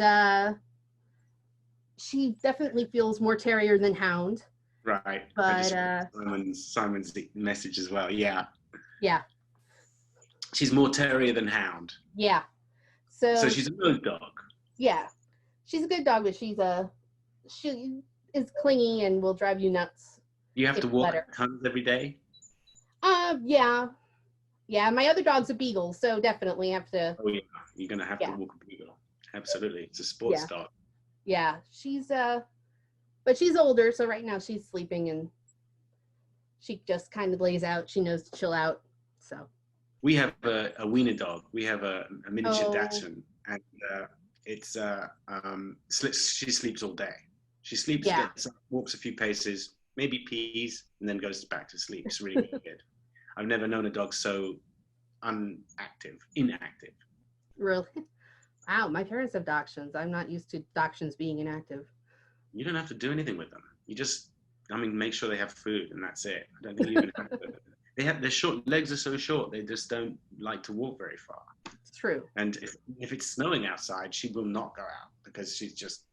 she definitely feels more terrier than hound. Right. But Simon's message as well. Yeah. Yeah. She's more terrier than hound. Yeah. So she's a good dog. Yeah. She's a good dog, but she is clingy and will drive you nuts. You have to walk tons every day? Yeah. Yeah, my other dog's a beagle, so definitely have to. Oh yeah, you're gonna have to walk a beagle. Absolutely, it's a sports dog. Yeah, but she's older, so right now she's sleeping and she just kind of lays out. She knows to chill out. So. We have a wiener dog. We have a miniature Dachshund, and she sleeps all day. She sleeps, gets up, walks a few paces, maybe pees, and then goes back to sleep. It's really good. I've never known a dog so inactive. Really? Wow, my parents have Dachshunds. I'm not used to Dachshunds being inactive. You don't have to do anything with them. You just, make sure they have food, and that's it. I don't think you even have to. Their short legs are so short, they just don't like to walk very far. It's true. And if it's snowing outside, she will not go out because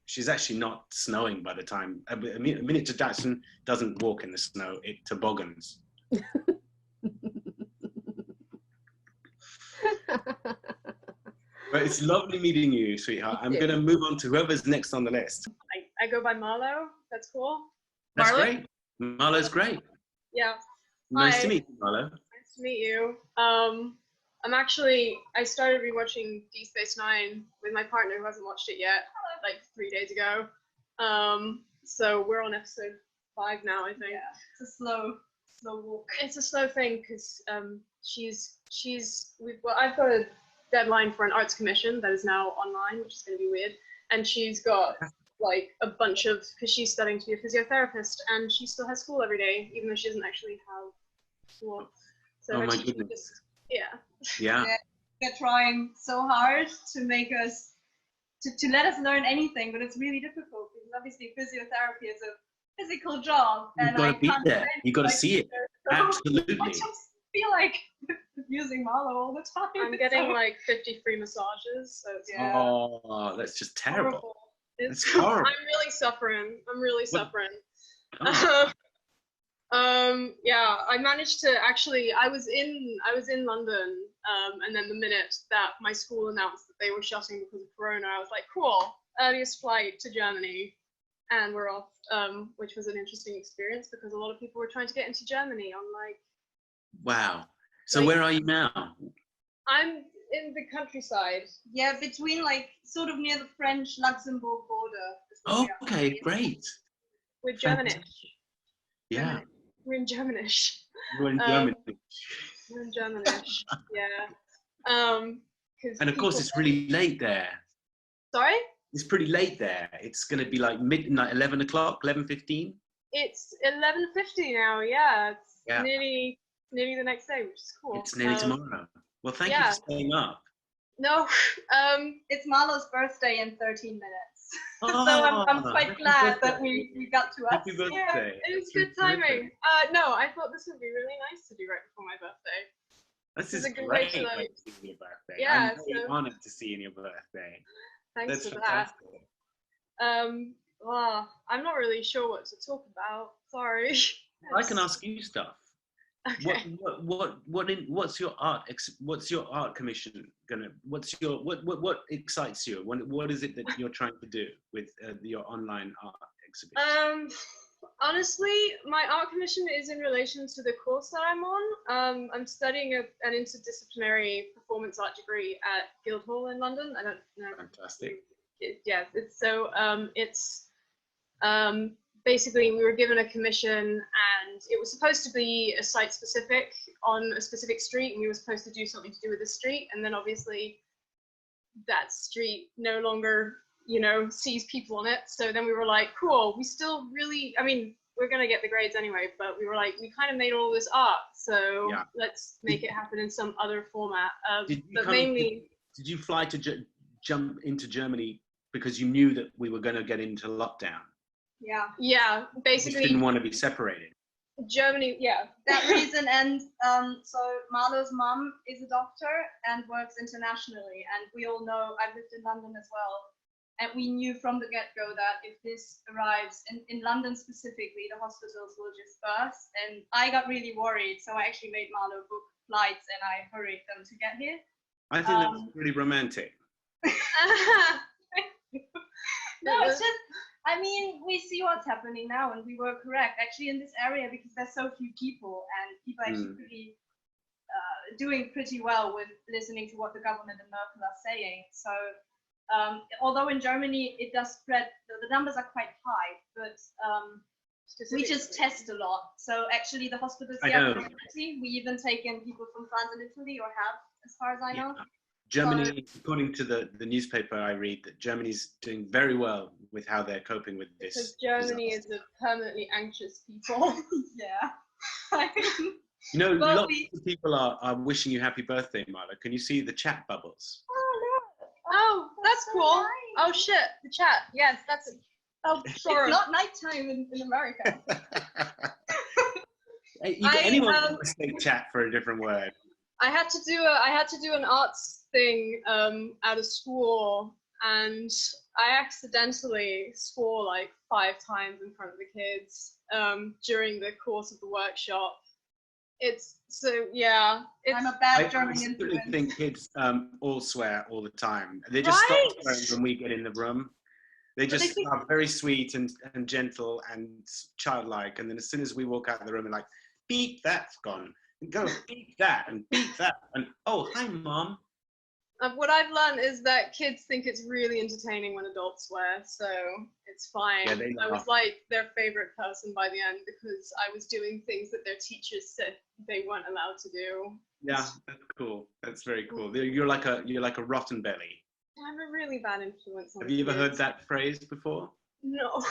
she's actually not snowing by the time, a miniature Dachshund doesn't walk in the snow, it toboggans. But it's lovely meeting you, sweetheart. I'm going to move on to whoever's next on the list. I go by Marlo. That's cool. That's great. Marlo's great. Yeah. Nice to meet you, Marlo. Nice to meet you. I started rewatching Deep Space Nine with my partner who hasn't watched it yet, like 3 days ago. So we're on episode 5 now, I think. Yeah, it's a slow walk. It's a slow thing because I've got a deadline for an arts commission that is now online, which is going to be weird. And she's got like a bunch of, because she's studying to be a physiotherapist, and she still has school every day, even though she doesn't actually have school. So my goodness. Just, yeah. They're trying so hard to make us, to let us learn anything, but it's really difficult because obviously physiotherapy is a physical job. You've got to be there. You've got to see it. Absolutely. I just feel like using Marlo all the time. I'm getting like 50 free massages. So it's, Oh, that's just terrible. Horrible. It's horrible. I'm really suffering. suffering. Oh. I managed to I was in London, and then the minute that my school announced that they were shutting because of Corona, I was like, cool, earliest flight to Germany, and we're off, which was an interesting experience because a lot of people were trying to get into Germany on like. Wow. So where are you now? I'm in the countryside. Yeah, between like sort of near the French-Luxembourg border. Oh, okay, great. We're Germanish. Yeah. We're in Germanish. We're in Germany. We're in Germanish. Yeah. And of course, it's really late there. Sorry? It's pretty late there. It's going to be like midnight, 11 o'clock, 11:15. It's 11:50 now. Yeah. It's nearly the next day, which is cool. It's nearly tomorrow. Well, thank you for staying up. No, it's Marlo's birthday in 13 minutes. So I'm quite glad that we got to us. Happy birthday. Yeah, it was good timing. No, I thought this would be really nice to do right before my birthday. This is a good great way to, way to see your birthday. Yeah, I'm very honored to see in your birthday. Thanks That's for fantastic. that. Well, I'm not really sure what to talk about. Sorry. I can ask you stuff. Okay. What's your art commission gonna? What excites you? What is it that you're trying to do with your online art exhibition? Honestly, my art commission is in relation to the course that I'm on. I'm studying an interdisciplinary performance art degree at Guildhall in London. I don't know. Fantastic. It's basically we were given a commission, and it was supposed to be a site specific on a specific street, and we were supposed to do something to do with the street, and then obviously that street no longer, sees people on it. So then we were like, cool, we still really, we're gonna get the grades anyway, but we were like, we kind of made all this art, so let's make it happen in some other format. Did you fly to jump into Germany because you knew that we were going to get into lockdown? Yeah, basically. You didn't want to be separated. Germany, that reason. And so Marlo's mom is a doctor and works internationally, and we all know, I've lived in London as well, and we knew from the get-go that if this arrives in London specifically, the hospitals will just burst. And I got really worried, so I actually made Marlo book flights and I hurried them to get here. I think that's really romantic. No, it's just, we see what's happening now, and we were correct actually in this area because there's so few people, and people actually pretty doing pretty well with listening to what the government and Merkel are saying. So although in Germany it does spread, the numbers are quite high, but we just test a lot. So actually the hospitals here, we even take in people from France and Italy, or have, as far as I know. Germany, according to the newspaper I read, that Germany's doing very well with how they're coping with this. Because Germany is a permanently anxious people. Lots of people are wishing you happy birthday, Marla. Can you see the chat bubbles? Oh, that's cool. Nice. Oh shit, the chat. Yes, that's. Oh, sorry. It's not nighttime in America. Anyone can mistake chat for a different word. I had to do an arts thing at a school, and I accidentally swore like 5 times in front of the kids during the course of the workshop. I'm a bad German influence. I think kids all swear all the time. They just stop swearing when we get in the room. They just are very sweet and gentle and childlike, and then as soon as we walk out of the room, they're like, beep, that's gone. And go beep that, and oh, hi, Mom. What I've learned is that kids think it's really entertaining when adults swear, so it's fine. I was like their favorite person by the end because I was doing things that their teachers said they weren't allowed to do. Yeah, that's cool. That's very cool. You're like a rotten belly. I'm a really bad influence on Have you ever heard that phrase before? No.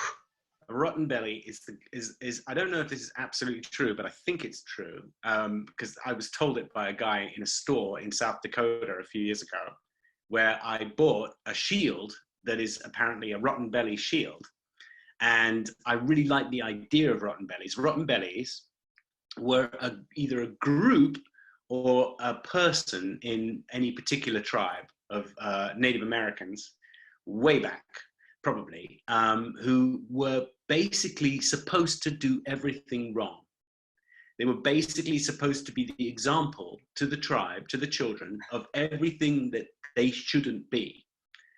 A rotten belly is I don't know if this is absolutely true, but I think it's true because I was told it by a guy in a store in South Dakota a few years ago, where I bought a shield that is apparently a rotten belly shield, and I really like the idea of rotten bellies. Rotten bellies were either a group or a person in any particular tribe of Native Americans way back, probably, who were basically supposed to do everything wrong. They were basically supposed to be the example to the tribe, to the children, of everything that they shouldn't be.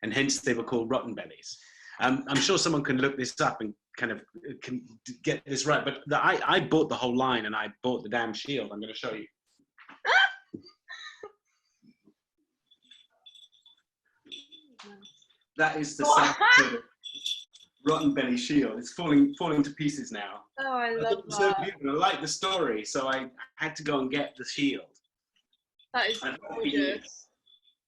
And hence they were called rotten bellies. I'm sure someone can look this up and kind of can get this right, but I bought the whole line and I bought the damn shield. I'm going to show you. That is the South rotten belly shield. It's falling to pieces now. Oh, I love that. So beautiful. I like the story, so I had to go and get the shield. That is gorgeous.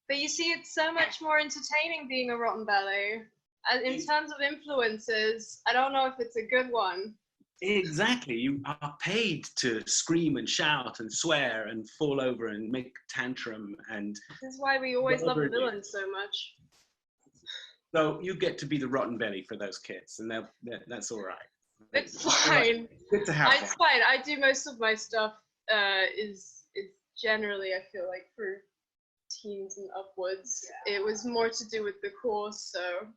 But you see, it's so much more entertaining being a rotten belly. And in terms of influences, I don't know if it's a good one. Exactly. You are paid to scream and shout and swear and fall over and make tantrum and. This is why we always love the villains so much. So you get to be the rotten belly for those kids, and that's all right. It's fine. Good to have It's that. fine. I do most of my stuff is generally, I feel like, for teens and upwards. It was more to do with the course, so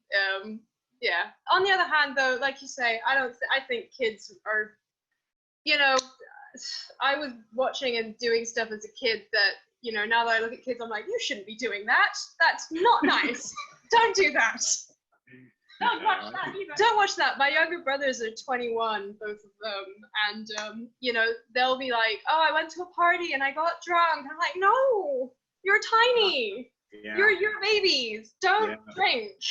yeah. On the other hand, though, like you say, I think kids are, you know, I was watching and doing stuff as a kid that, you know, now that I look at kids, I'm like, you shouldn't be doing that. That's not nice. Don't do that. Don't watch that either. Don't watch that. My younger brothers are 21, both of them, and you know, they'll be like, "Oh, I went to a party and I got drunk." I'm like, "No, you're tiny. Yeah. You're babies. Don't drink."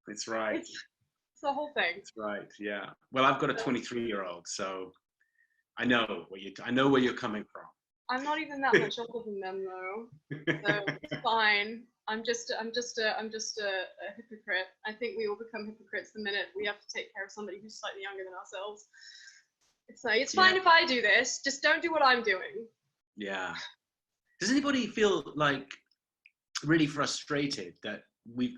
That's right. It's the whole thing. That's right. Yeah. Well, I've got a 23-year-old, so I know where you're coming from. I'm not even that much older than them, though, so it's fine. I'm just a hypocrite. I think we all become hypocrites the minute we have to take care of somebody who's slightly younger than ourselves. It's like, it's fine if I do this, just don't do what I'm doing. Yeah. Does anybody feel like really frustrated that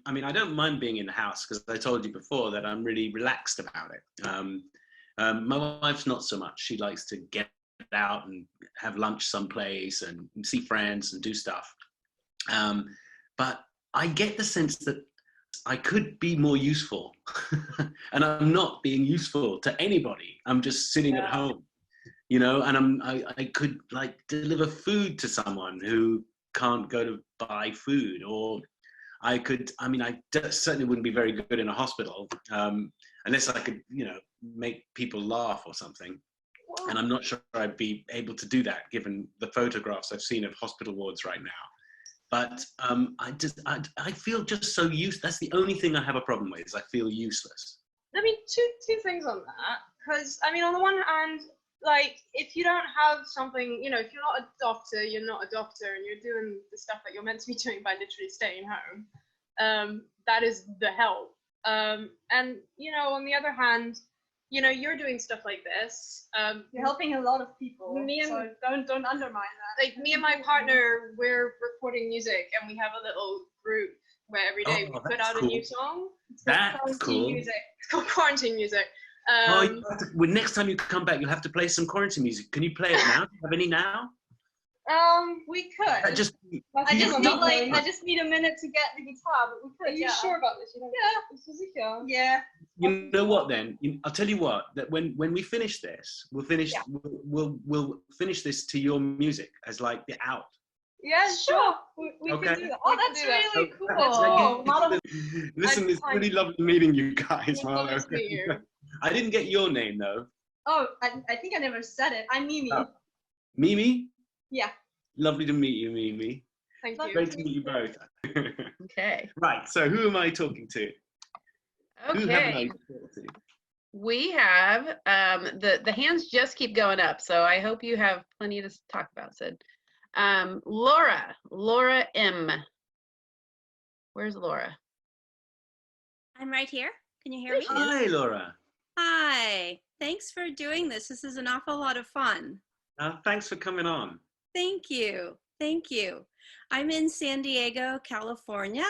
I mean, I don't mind being in the house because I told you before that I'm really relaxed about it. My wife's not so much. She likes to get out and have lunch someplace and see friends and do stuff. But I get the sense that I could be more useful and I'm not being useful to anybody. I'm just sitting at home, you know, and I could like deliver food to someone who can't go to buy food, or I certainly wouldn't be very good in a hospital unless I could, you know, make people laugh or something. And I'm not sure I'd be able to do that given the photographs I've seen of hospital wards right now. But I feel just so useless. That's the only thing I have a problem with, is I feel useless. I mean, two things on that. Because, I mean, on the one hand, like, if you don't have something, you know, if you're not a doctor, you're not a doctor, and you're doing the stuff that you're meant to be doing by literally staying home, that is the help. And, you know, on the other hand, you know, you're doing stuff like this. You're helping a lot of people. So don't undermine that. Like, me and my partner, we're recording music, and we have a little group where every day we put out a new song. That's cool. Music. It's called quarantine music. Well, next time you come back, you'll have to play some quarantine music. Can you play it now? Do you have any now? We could. I just need a minute to get the guitar, but we could. Are you sure about this? Yeah. You know what? Then I'll tell you what. That when we finish this, we'll we'll finish this to your music as like the out. Yeah, sure. We Okay. can do that. Oh, that's really cool. Listen, it's really lovely meeting you guys, Marlo. Nice to meet you. I didn't get your name though. Oh, I think I never said it. I'm Mimi. Oh. Mimi? Yeah. Lovely to meet you, Mimi. Thank you. Great to meet you both. Okay. Right, so who am I talking to? Who have I Okay. talked to? We have the hands just keep going up, so I hope you have plenty to talk about, Sid. Laura M. Where's Laura? I'm right here. Can you hear me? Hi, Laura. Hi. Thanks for doing this. This is an awful lot of fun. Thanks for coming on. Thank you. Thank you. I'm in San Diego, California.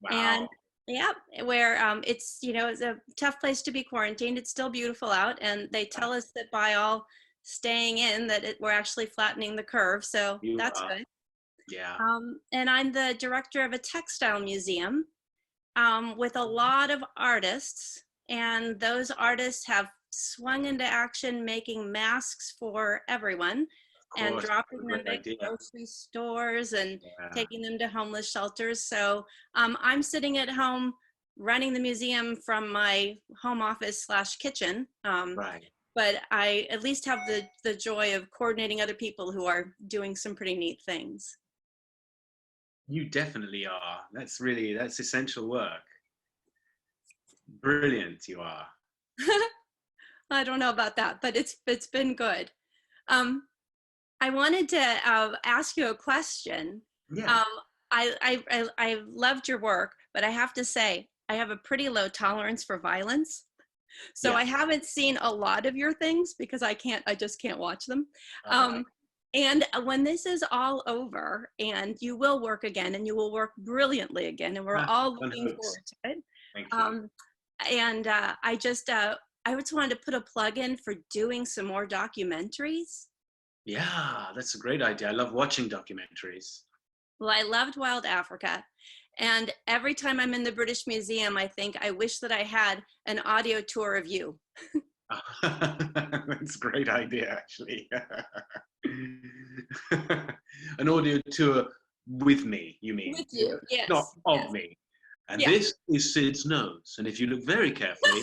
Wow. And yeah, where it's, you know, it's a tough place to be quarantined. It's still beautiful out. And they tell us that by all staying in that we're actually flattening the curve. So that's good. Yeah. And I'm the director of a textile museum with a lot of artists. And those artists have swung into action making masks for everyone and dropping them at grocery stores and taking them to homeless shelters. So I'm sitting at home running the museum from my home office / kitchen. Right. But I at least have the joy of coordinating other people who are doing some pretty neat things. You definitely are. That's essential work. Brilliant you are. I don't know about that, but it's been good. I wanted to ask you a question. Yeah. I loved your work, but I have to say I have a pretty low tolerance for violence. So I haven't seen a lot of your things because I just can't watch them. And when this is all over and you will work again and you will work brilliantly again and we're all looking forward to it. Thank you. And I just wanted to put a plug in for doing some more documentaries. Yeah, that's a great idea. I love watching documentaries. Well, I loved Wild Africa. And every time I'm in the British Museum, I think I wish that I had an audio tour of you. That's a great idea, actually. An audio tour with me, you mean? With you, yes. Not of me. And Yeah. this is Sid's nose. And if you look very carefully.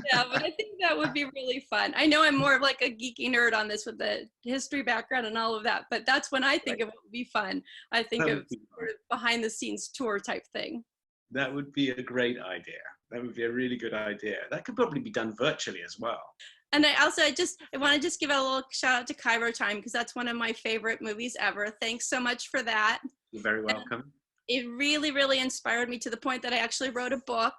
Yeah, but I think that would be really fun. I know I'm more of like a geeky nerd on this with the history background and all of that, but that's when I think of it would be fun. I think of sort of behind the scenes tour type thing. That would be a great idea. That would be a really good idea. That could probably be done virtually as well. And I want to just give a little shout out to Cairo Time, because that's one of my favorite movies ever. Thanks so much for that. You're very welcome. It really, really inspired me to the point that I actually wrote a book.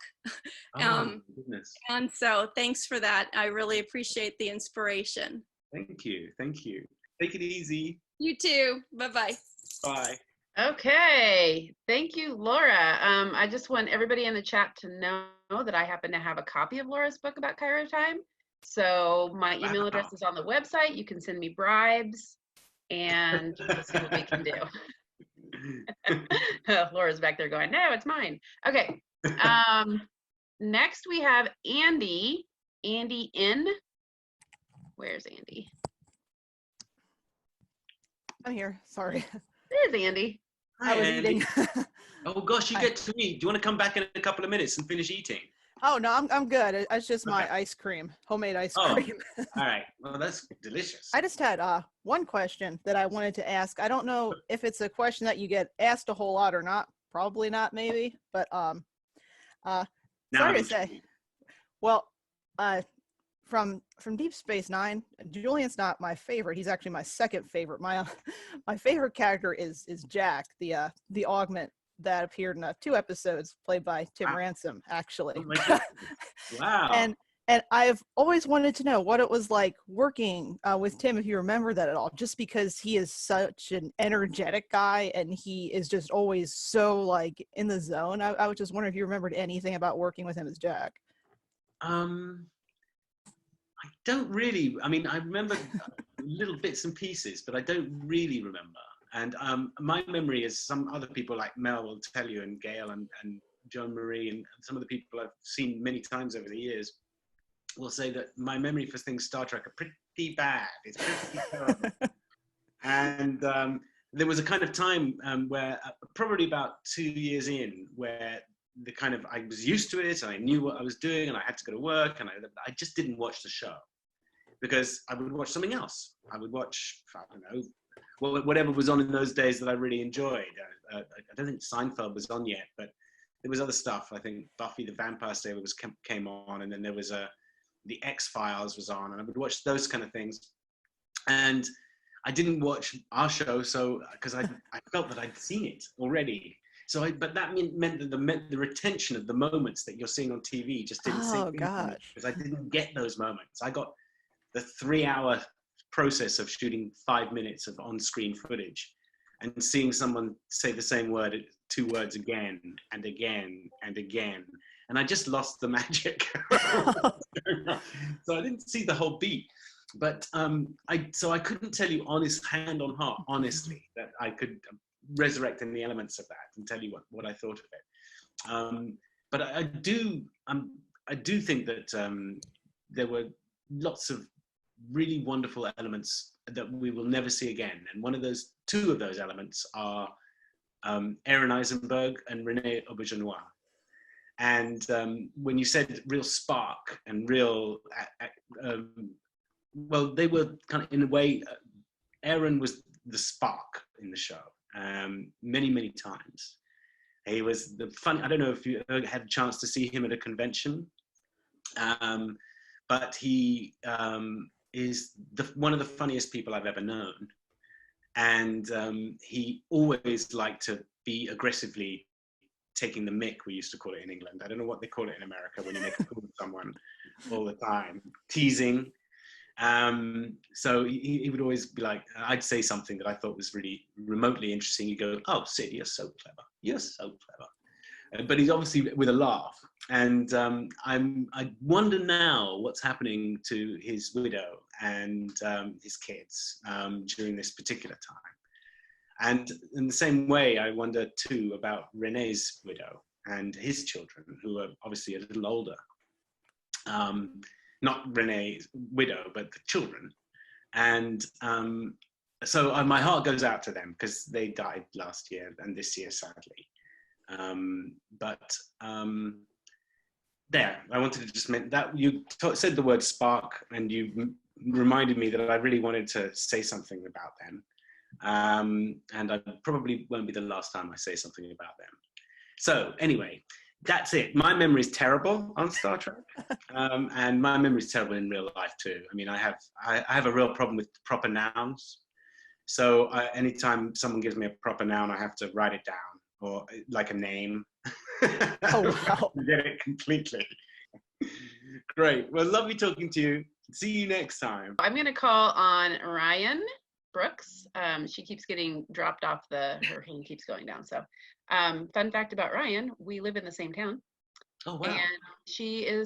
Oh, goodness. And so thanks for that. I really appreciate the inspiration. Thank you. Thank you. Take it easy. You too. Bye-bye. Bye. Okay, thank you, Laura. I just want everybody in the chat to know that I happen to have a copy of Laura's book about Cairo Time. So my email address is on the website. You can send me bribes and we'll see what we can do. Laura's back there going, no, it's mine. Okay. Next we have Andy. Andy N. Where's Andy? I'm here. Sorry. There's Andy. Hi, I was Andy. eating. Oh gosh, you get to eat. Do you want to come back in a couple of minutes and finish eating? Oh no, I'm good. It's just my ice cream, homemade ice cream. All right. Well, that's delicious. I just had one question that I wanted to ask. I don't know if it's a question that you get asked a whole lot or not. Probably not, maybe. But sorry to say. Well, from Deep Space Nine, Julian's not my favorite. He's actually my second favorite. My favorite character is Jack, the augment that appeared in 2 episodes, played by Tim Ransom, actually. Oh my God. Wow. And I've always wanted to know what it was like working with Tim, if you remember that at all, just because he is such an energetic guy and he is just always so like in the zone. I was just wondering if you remembered anything about working with him as Jack. I don't really. I mean, I remember little bits and pieces, but I don't really remember. And my memory is some other people like Mel will tell you, and Gail and Joan Marie, and some of the people I've seen many times over the years will say that my memory for things Star Trek are pretty bad. It's pretty terrible. And there was a kind of time where probably about 2 years in, where the kind of I was used to it and I knew what I was doing and I had to go to work, and I just didn't watch the show because I would watch something else. I would watch, I don't know, whatever was on in those days that I really enjoyed. I don't think Seinfeld was on yet, but there was other stuff. I think Buffy the Vampire Slayer came on, and then there was the X-Files was on, and I would watch those kind of things. And I didn't watch our show, so because I felt that I'd seen it already. So, but that meant that the retention of the moments that you're seeing on TV just didn't sink in, because I didn't get those moments. I got the 3-hour process of shooting 5 minutes of on-screen footage and seeing someone say the same 2 words again and again and again, and I just lost the magic. So I didn't see the whole beat, but I couldn't tell you hand on heart honestly that I could resurrect any elements of that and tell you what I thought of it. But I do think that there were lots of really wonderful elements that we will never see again. And 2 of those elements are Aaron Eisenberg and Renee Auberjonois. And when you said real spark and real, well, they were kind of, in a way, Aaron was the spark in the show many, many times. He was the fun. I don't know if you ever had a chance to see him at a convention, but he is one of the funniest people I've ever known. And he always liked to be aggressively taking the mick, we used to call it in England. I don't know what they call it in America when you make a fool of someone all the time. Teasing. So he would always be like, I'd say something that I thought was really remotely interesting. He'd go, "Oh, Sid, you're so clever. You're so clever." But he's obviously with a laugh. And I wonder now what's happening to his widow and his kids during this particular time. And in the same way, I wonder too about Rene's widow and his children, who are obviously a little older. Not Rene's widow, but the children. And so my heart goes out to them because they died last year and this year, sadly. There, I wanted to just mention that you said the word spark, and you reminded me that I really wanted to say something about them. And I probably won't be the last time I say something about them. So anyway, that's it. My memory is terrible on Star Trek, and my memory is terrible in real life too. I mean, I have a real problem with proper nouns. So anytime someone gives me a proper noun, I have to write it down, or like a name. Oh, wow. Forget it completely. Great. Well, lovely talking to you. See you next time. I'm going to call on Ryan Brooks. She keeps getting dropped off her hand keeps going down. So fun fact about Ryan, we live in the same town. Oh, wow. And she's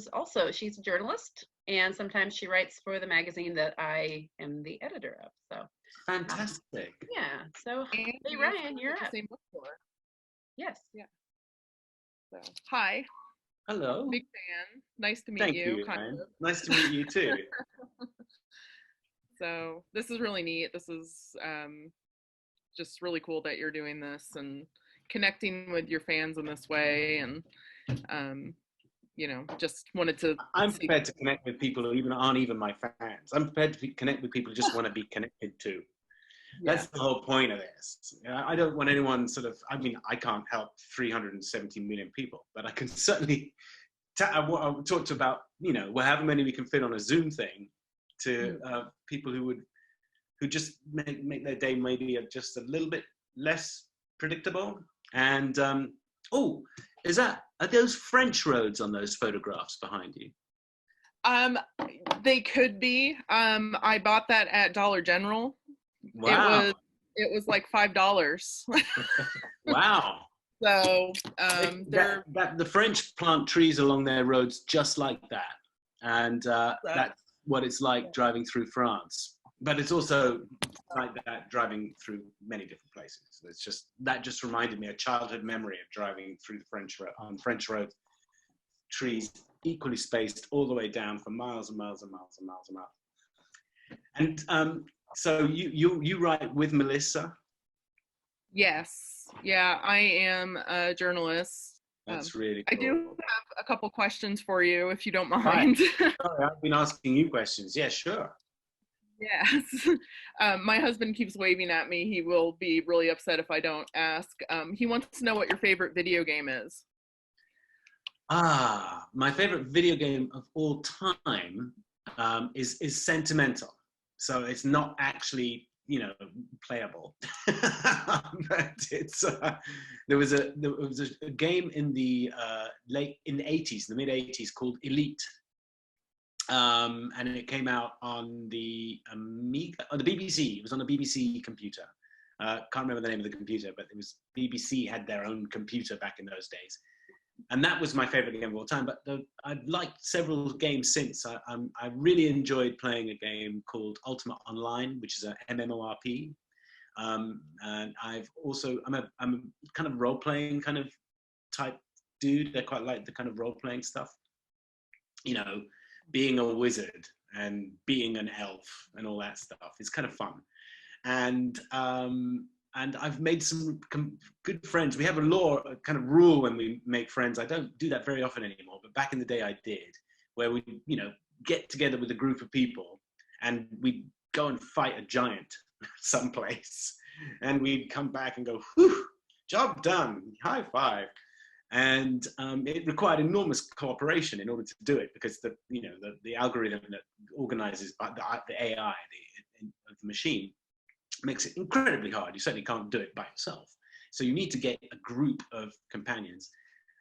a journalist, and sometimes she writes for the magazine that I am the editor of. So fantastic. Yeah. So hey, Ryan, you're up. Same book for. Yes. Yeah. So, hi. Hello. Big fan. Nice to meet Thank you. you, Ryan. Nice to meet you too. So this is really neat. This is just really cool that you're doing this and connecting with your fans in this way. And you know, just wanted to. I'm prepared to connect with people who aren't even my fans. I'm prepared to connect with people who just want to be connected to. That's the whole point of this. I don't want anyone sort of, I mean, I can't help 370 million people, but I can certainly I talked about, you know, however many we can fit on a Zoom thing to people who just make their day maybe just a little bit less predictable. And, are those French roads on those photographs behind you? They could be. I bought that at Dollar General. Wow. It was like $5. Wow. So the French plant trees along their roads just like that, and that's what it's like driving through France. But it's also like that driving through many different places. It's just that just reminded me a childhood memory of driving through the French road, trees equally spaced all the way down for miles and miles and miles and miles and miles. And so you write with Melissa? Yes. Yeah, I am a journalist. That's really cool. I do have a couple questions for you, if you don't mind. Right. Sorry, I've been asking you questions. Yeah, sure. Yes. My husband keeps waving at me. He will be really upset if I don't ask. He wants to know what your favorite video game is. My favorite video game of all time is sentimental. So it's not actually, you know, playable. But it's there was a game in the mid 80s called Elite. And it came out on the Amiga, on the BBC. It was on a BBC computer. Can't remember the name of the computer, but it was BBC had their own computer back in those days. And that was my favorite game of all time. But I've liked several games since. I really enjoyed playing a game called Ultimate Online, which is a MMORP. And I'm a kind of role-playing kind of type dude. I quite like the kind of role-playing stuff. You know, being a wizard and being an elf and all that stuff is kind of fun. And I've made some good friends. We have a kind of rule when we make friends. I don't do that very often anymore, but back in the day I did, where we, you know, get together with a group of people and we'd go and fight a giant someplace. And we'd come back and go, whew, job done, high five. And it required enormous cooperation in order to do it, because the algorithm that organizes the AI, the machine, makes it incredibly hard. You certainly can't do it by yourself. So you need to get a group of companions.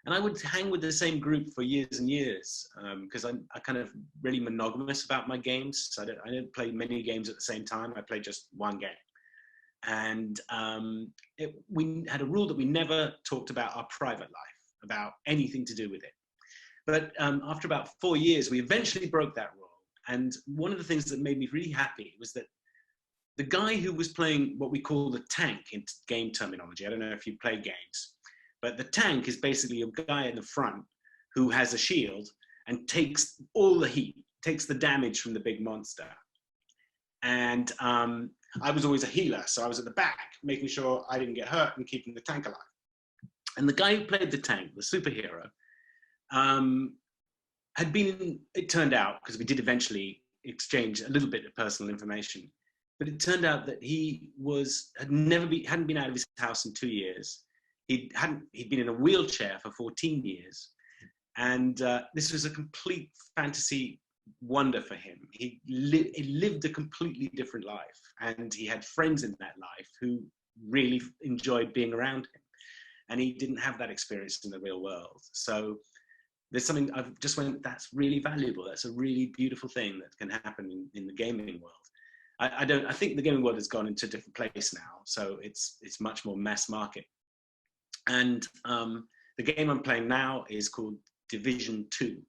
And I would hang with the same group for years and years because I kind of really monogamous about my games. So I don't play many games at the same time. I play just one game. And we had a rule that we never talked about our private life, about anything to do with it. But after about 4 years, we eventually broke that rule. And one of the things that made me really happy was that the guy who was playing what we call the tank in game terminology, I don't know if you play games, but the tank is basically a guy in the front who has a shield and takes all the heat, takes the damage from the big monster. And I was always a healer, so I was at the back, making sure I didn't get hurt and keeping the tank alive. And the guy who played the tank, the superhero, had been, it turned out, because we did eventually exchange a little bit of personal information, but it turned out that he hadn't been out of his house in 2 years. He'd been in a wheelchair for 14 years. And this was a complete fantasy wonder for him. He lived a completely different life, and he had friends in that life who really enjoyed being around him. And he didn't have that experience in the real world. So there's something I've just went, that's really valuable. That's a really beautiful thing that can happen in the gaming world. I think the gaming world has gone into a different place now. So it's much more mass market. And the game I'm playing now is called Division 2.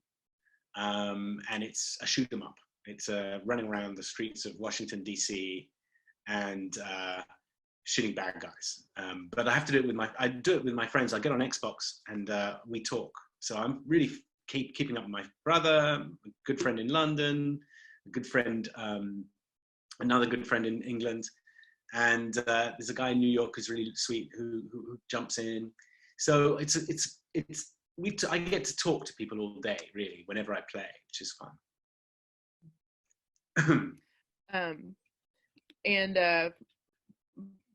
And it's a shoot 'em up. It's running around the streets of Washington, DC, and shooting bad guys. But I have to do it with my friends. I get on Xbox and we talk. So I'm really keeping up with my brother, a good friend in London, a good friend, another good friend in England. And there's a guy in New York who's really sweet who jumps in. So I get to talk to people all day, really, whenever I play, which is fun.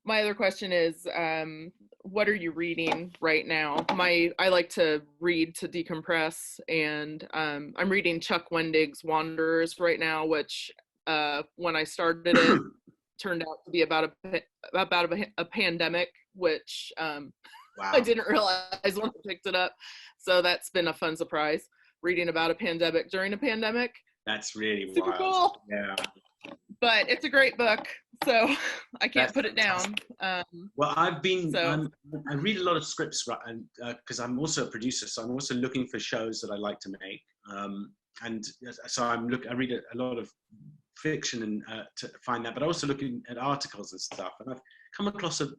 My other question is, what are you reading right now? I like to read to decompress, and I'm reading Chuck Wendig's Wanderers right now, which when I started it turned out to be about a pandemic, which wow. I didn't realize when I picked it up. So that's been a fun surprise, reading about a pandemic during a pandemic. That's really super wild. cool. Yeah. But it's a great book, so I can't put it down. Well, I read a lot of scripts, right, and because I'm also a producer, so I'm also looking for shows that I like to make. And so I read a lot of fiction and to find that, but also looking at articles and stuff. And I've come across a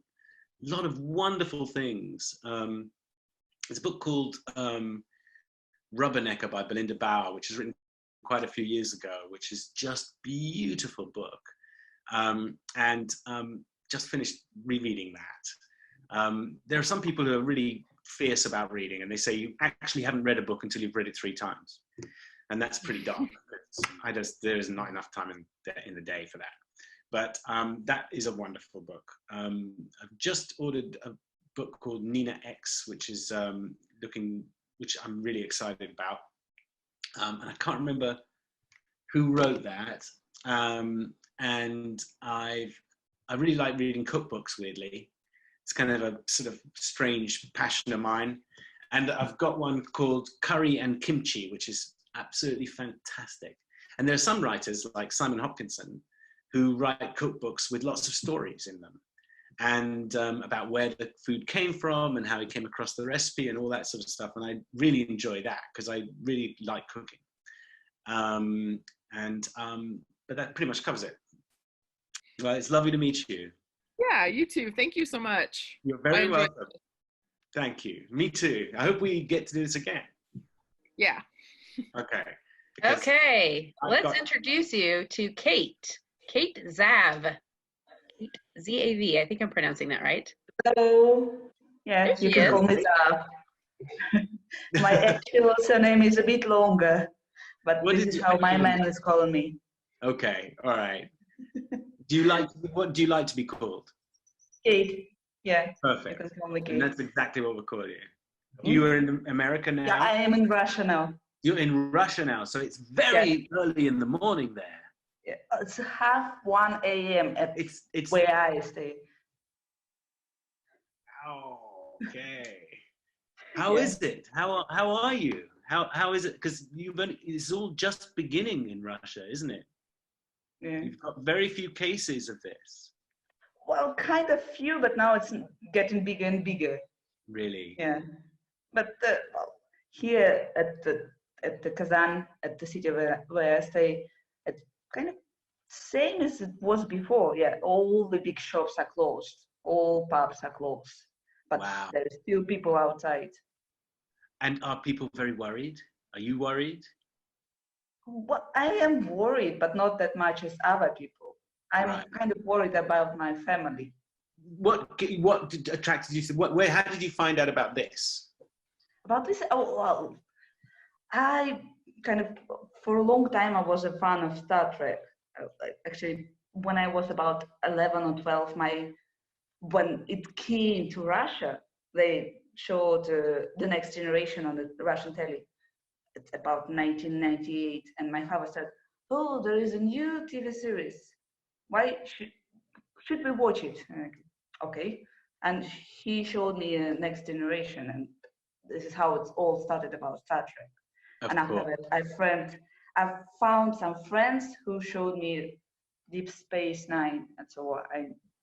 lot of wonderful things. There's a book called Rubbernecker by Belinda Bauer, which is written quite a few years ago, which is just beautiful book. And just finished rereading that. There are some people who are really fierce about reading, and they say you actually haven't read a book until you've read it 3 times. And that's pretty dark. There is not enough time in the day for that. But that is a wonderful book. I've just ordered a book called Nina X, which is which I'm really excited about. And I can't remember who wrote that. And I really like reading cookbooks, weirdly. It's kind of a sort of strange passion of mine. And I've got one called Curry and Kimchi, which is absolutely fantastic. And there are some writers like Simon Hopkinson who write cookbooks with lots of stories in them, and about where the food came from and how he came across the recipe and all that sort of stuff. And I really enjoy that because I really like cooking. But that pretty much covers it. Well, it's lovely to meet you. Yeah, you too. Thank you so much. You're very welcome. Thank you. Me too. I hope we get to do this again. Yeah. Okay. Okay, let's introduce you to Kate. Kate Zav. Kate Z-A-V. I think I'm pronouncing that right. Hello. Yeah, you can call me Zav. My actual surname is a bit longer, but this is how my man is calling me. Okay, all right. What do you like to be called? Kate. Yeah. Perfect. You can call me Kate. And that's exactly what we're calling you. You are in America now? Yeah, I am in Russia now. You're in Russia now, so it's very early in the morning there. Yeah, it's 1:30 a.m. at where I stay. Oh, okay. How is it? How are you? How is it? Because it's all just beginning in Russia, isn't it? Yeah. You've got very few cases of this. Well, kind of few, but now it's getting bigger and bigger. Really? Yeah. But well, here at the Kazan, at the city where I stay, it's kind of same as it was before. Yeah, all the big shops are closed, all pubs are closed, but wow. there are still people outside. And are people very worried? Are you worried? Well, I am worried, but not that much as other people. I'm kind of worried about my family. What attracted you to how did you find out about this? About this? Oh, well, I kind of, for a long time, I was a fan of Star Trek. Actually, when I was about 11 or 12, when it came to Russia, they showed The Next Generation on the Russian telly. It's about 1998, and my father said, "Oh, there is a new TV series. Why should we watch it?" Okay, and he showed me Next Generation, and this is how it all started about Star Trek. And after that, I found some friends who showed me Deep Space Nine, and so I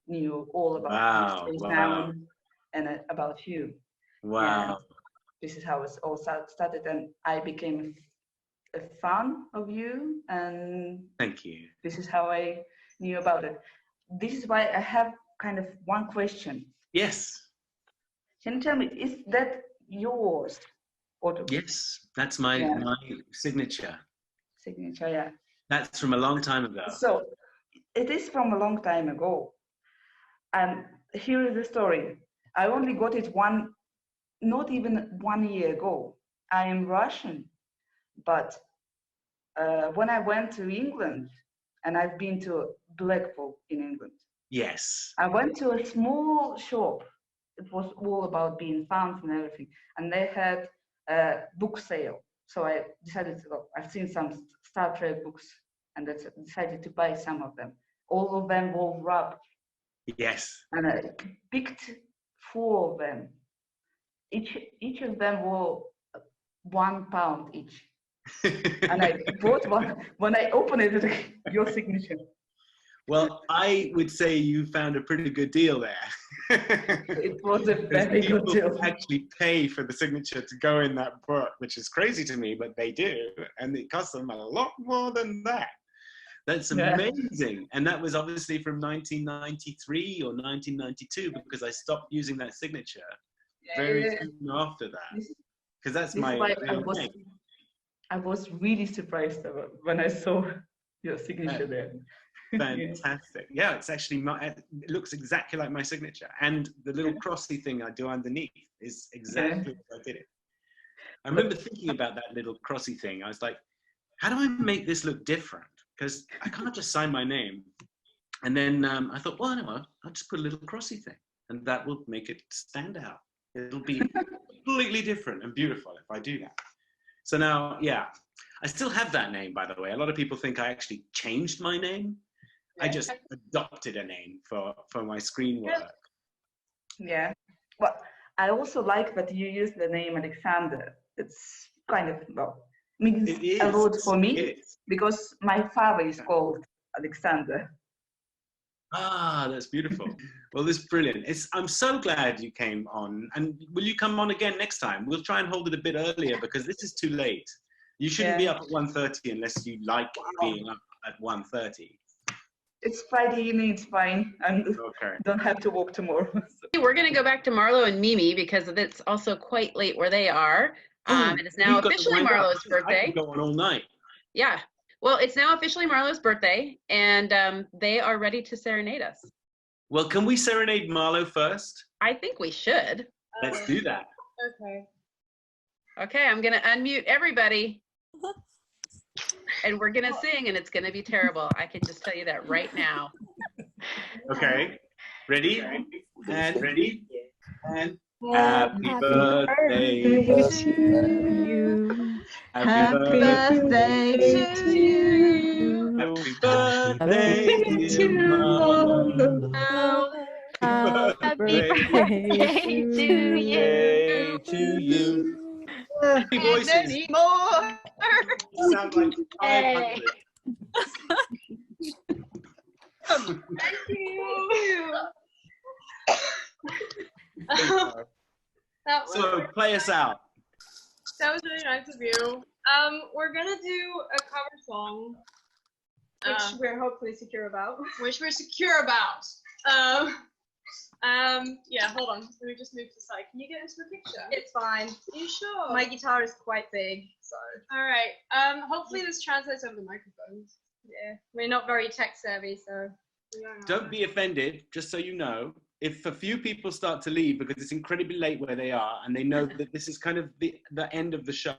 knew all about Deep Space Nine and about you. Wow. And this is how it all started, and I became a fan of you, and thank you. This is how I knew about it. This is why I have kind of one question. Yes. Can you tell me, is that yours? Yes, that's my signature. Signature, yeah. That's from a long time ago. So it is from a long time ago. And here is the story. I only got it not even 1 year ago. I am Russian, but when I went to England, and I've been to Blackpool in England. Yes. I went to a small shop. It was all about being fans and everything. And they had a book sale. So I decided to go. I've seen some Star Trek books and I decided to buy some of them. All of them were wrapped. Yes. And I picked 4 of them. Each of them were £1 each. And I bought one. When I opened it, your signature. Well, I would say you found a pretty good deal there. It was a very good deal. Actually pay for the signature to go in that book, which is crazy to me, but they do. And it costs them a lot more than that. That's amazing. And that was obviously from 1993 or 1992, because I stopped using that signature very soon after that. Because that's my real name. I was really surprised when I saw your signature there. Fantastic. Yeah, it's actually it looks exactly like my signature. And the little crossy thing I do underneath is exactly what I did it. I remember thinking about that little crossy thing. I was like, how do I make this look different? Because I can't just sign my name. And then I thought, well, no, I'll just put a little crossy thing and that will make it stand out. It'll be completely different and beautiful if I do that. So now, I still have that name, by the way. A lot of people think I actually changed my name. I just adopted a name for my screen work. Yeah. Well, I also like that you use the name Alexander. It's kind of, means a lot for me because my father is called Alexander. Ah, that's beautiful. Well, this is brilliant. I'm so glad you came on. And will you come on again next time? We'll try and hold it a bit earlier because this is too late. You shouldn't be up at 1:30 unless you like being up at 1:30. It's Friday evening, it's fine. I don't have to work tomorrow. We're going to go back to Marlo and Mimi because it's also quite late where they are. It is now officially Marlo's birthday. I could go on all night. Yeah. Well, it's now officially Marlo's birthday, and they are ready to serenade us. Well, can we serenade Marlo first? I think we should. Let's do that. Okay. Okay, I'm going to unmute everybody. And we're going to sing, and it's going to be terrible. I can just tell you that right now. Okay. Ready? And ready? And happy birthday to you. Happy birthday to you. Happy birthday to you. Happy birthday to you. Happy voices. Anymore. Sound like 500. Thank you. That was, So play us out. that was really nice of you. We're gonna do a cover song, Which we're hopefully secure about. which we're secure about. Yeah, hold on. Let me just move to the side. Can you get into the picture? It's fine. Are you sure? My guitar is quite big, so. All right. Hopefully this translates over the microphones. Yeah, we're not very tech savvy, so. Don't be offended, just so you know. If a few people start to leave because it's incredibly late where they are and they know that this is kind of the end of the show.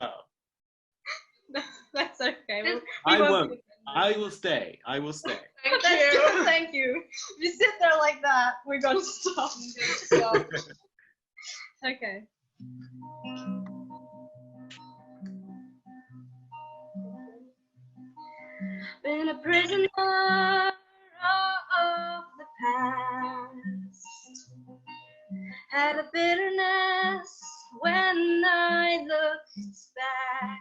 That's okay. I won't. I will stay. I will stay. Thank That's you. good, thank you. If you sit there like that, we're gonna stop. Okay. Been a prisoner of the past. Had a bitterness when I looked back.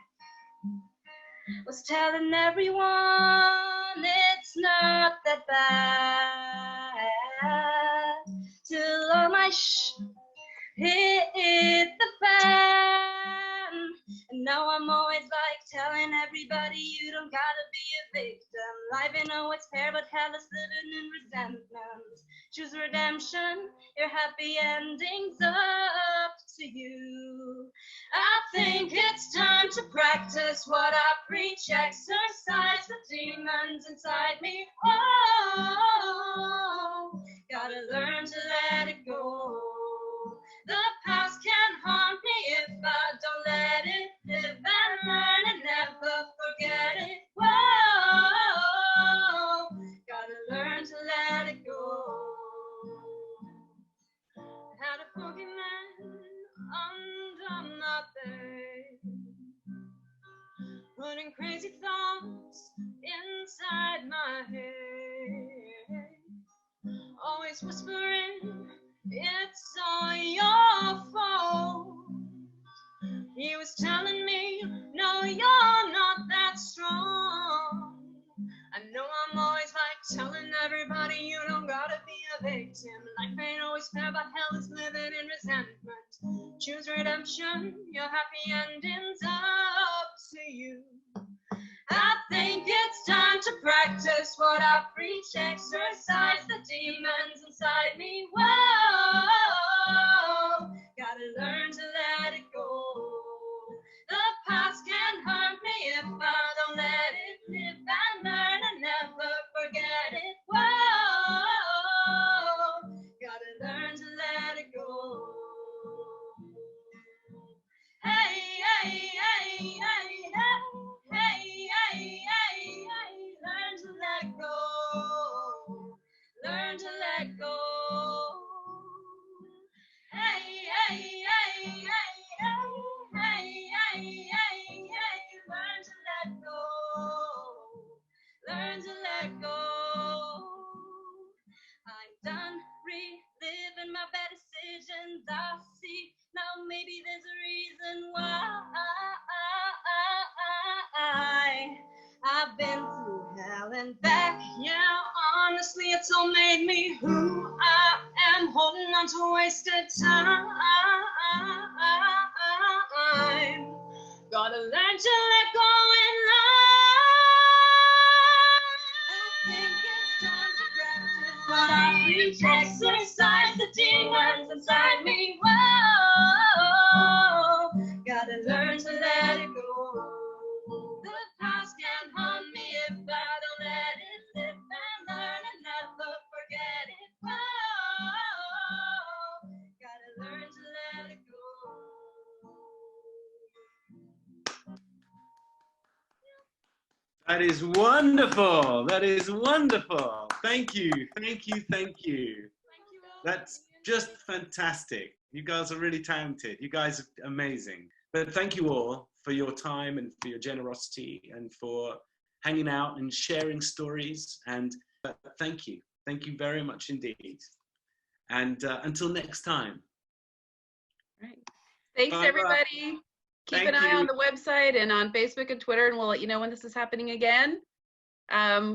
Was telling everyone it's not that bad. Till all my hit the fan. And now I'm always like telling everybody you don't gotta be a victim. Life ain't always fair, but hell is living in resentment. Choose redemption, your happy ending's up to you. I think it's time to practice what I preach, exercise the demons inside me. Oh, gotta learn to let it go. The past can haunt me if I don't let it live and learn and never forget it. Whoa, gotta learn to let it go. Had a boogeyman under my bed, putting crazy thoughts inside my head, always whispering, it's all your fault. He was telling me, no, you're not that strong. I know I'm always like telling everybody you don't gotta be a victim. Life ain't always fair, but hell is living in resentment. Choose redemption, your happy ending's up to you. I think it's time to practice what I preach, exercise the demons inside me. Whoa, gotta learn to let it go. The past can hurt me if I don't let it live and learn and never forget it. Whoa, gotta learn to let it go. Hey, hey, hey, hey, hey, hey, hey, hey, hey, learn to let go. Learn to let go. Hey, hey, hey, hey, hey, hey, hey, hey, hey, learn to let go. Learn to let go. I'm done reliving my bad decisions. I see now maybe there's a reason why I've been through hell and back. Yeah, honestly, it's all made me who I am. Holding on to wasted time. Gotta learn to let go and love. I think it's time to practice what I preach, exercise the demons inside me. Whoa, gotta learn to let it go. The past can't haunt me if I don't let it live and learn and never forget it. Whoa, gotta learn to let it go. That is wonderful. That is wonderful. Thank you. Thank you. Thank you. That's just fantastic. You guys are really talented. You guys are amazing. But thank you all for your time and for your generosity and for hanging out and sharing stories. And thank you. Thank you very much indeed. And until next time. Right. Thanks, Bye-bye. everybody. Keep Thank an eye you. on the website and on Facebook and Twitter, and we'll let you know when this is happening again.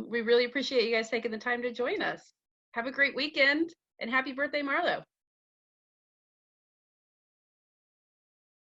We really appreciate you guys taking the time to join us. Have a great weekend, and happy birthday, Marlo.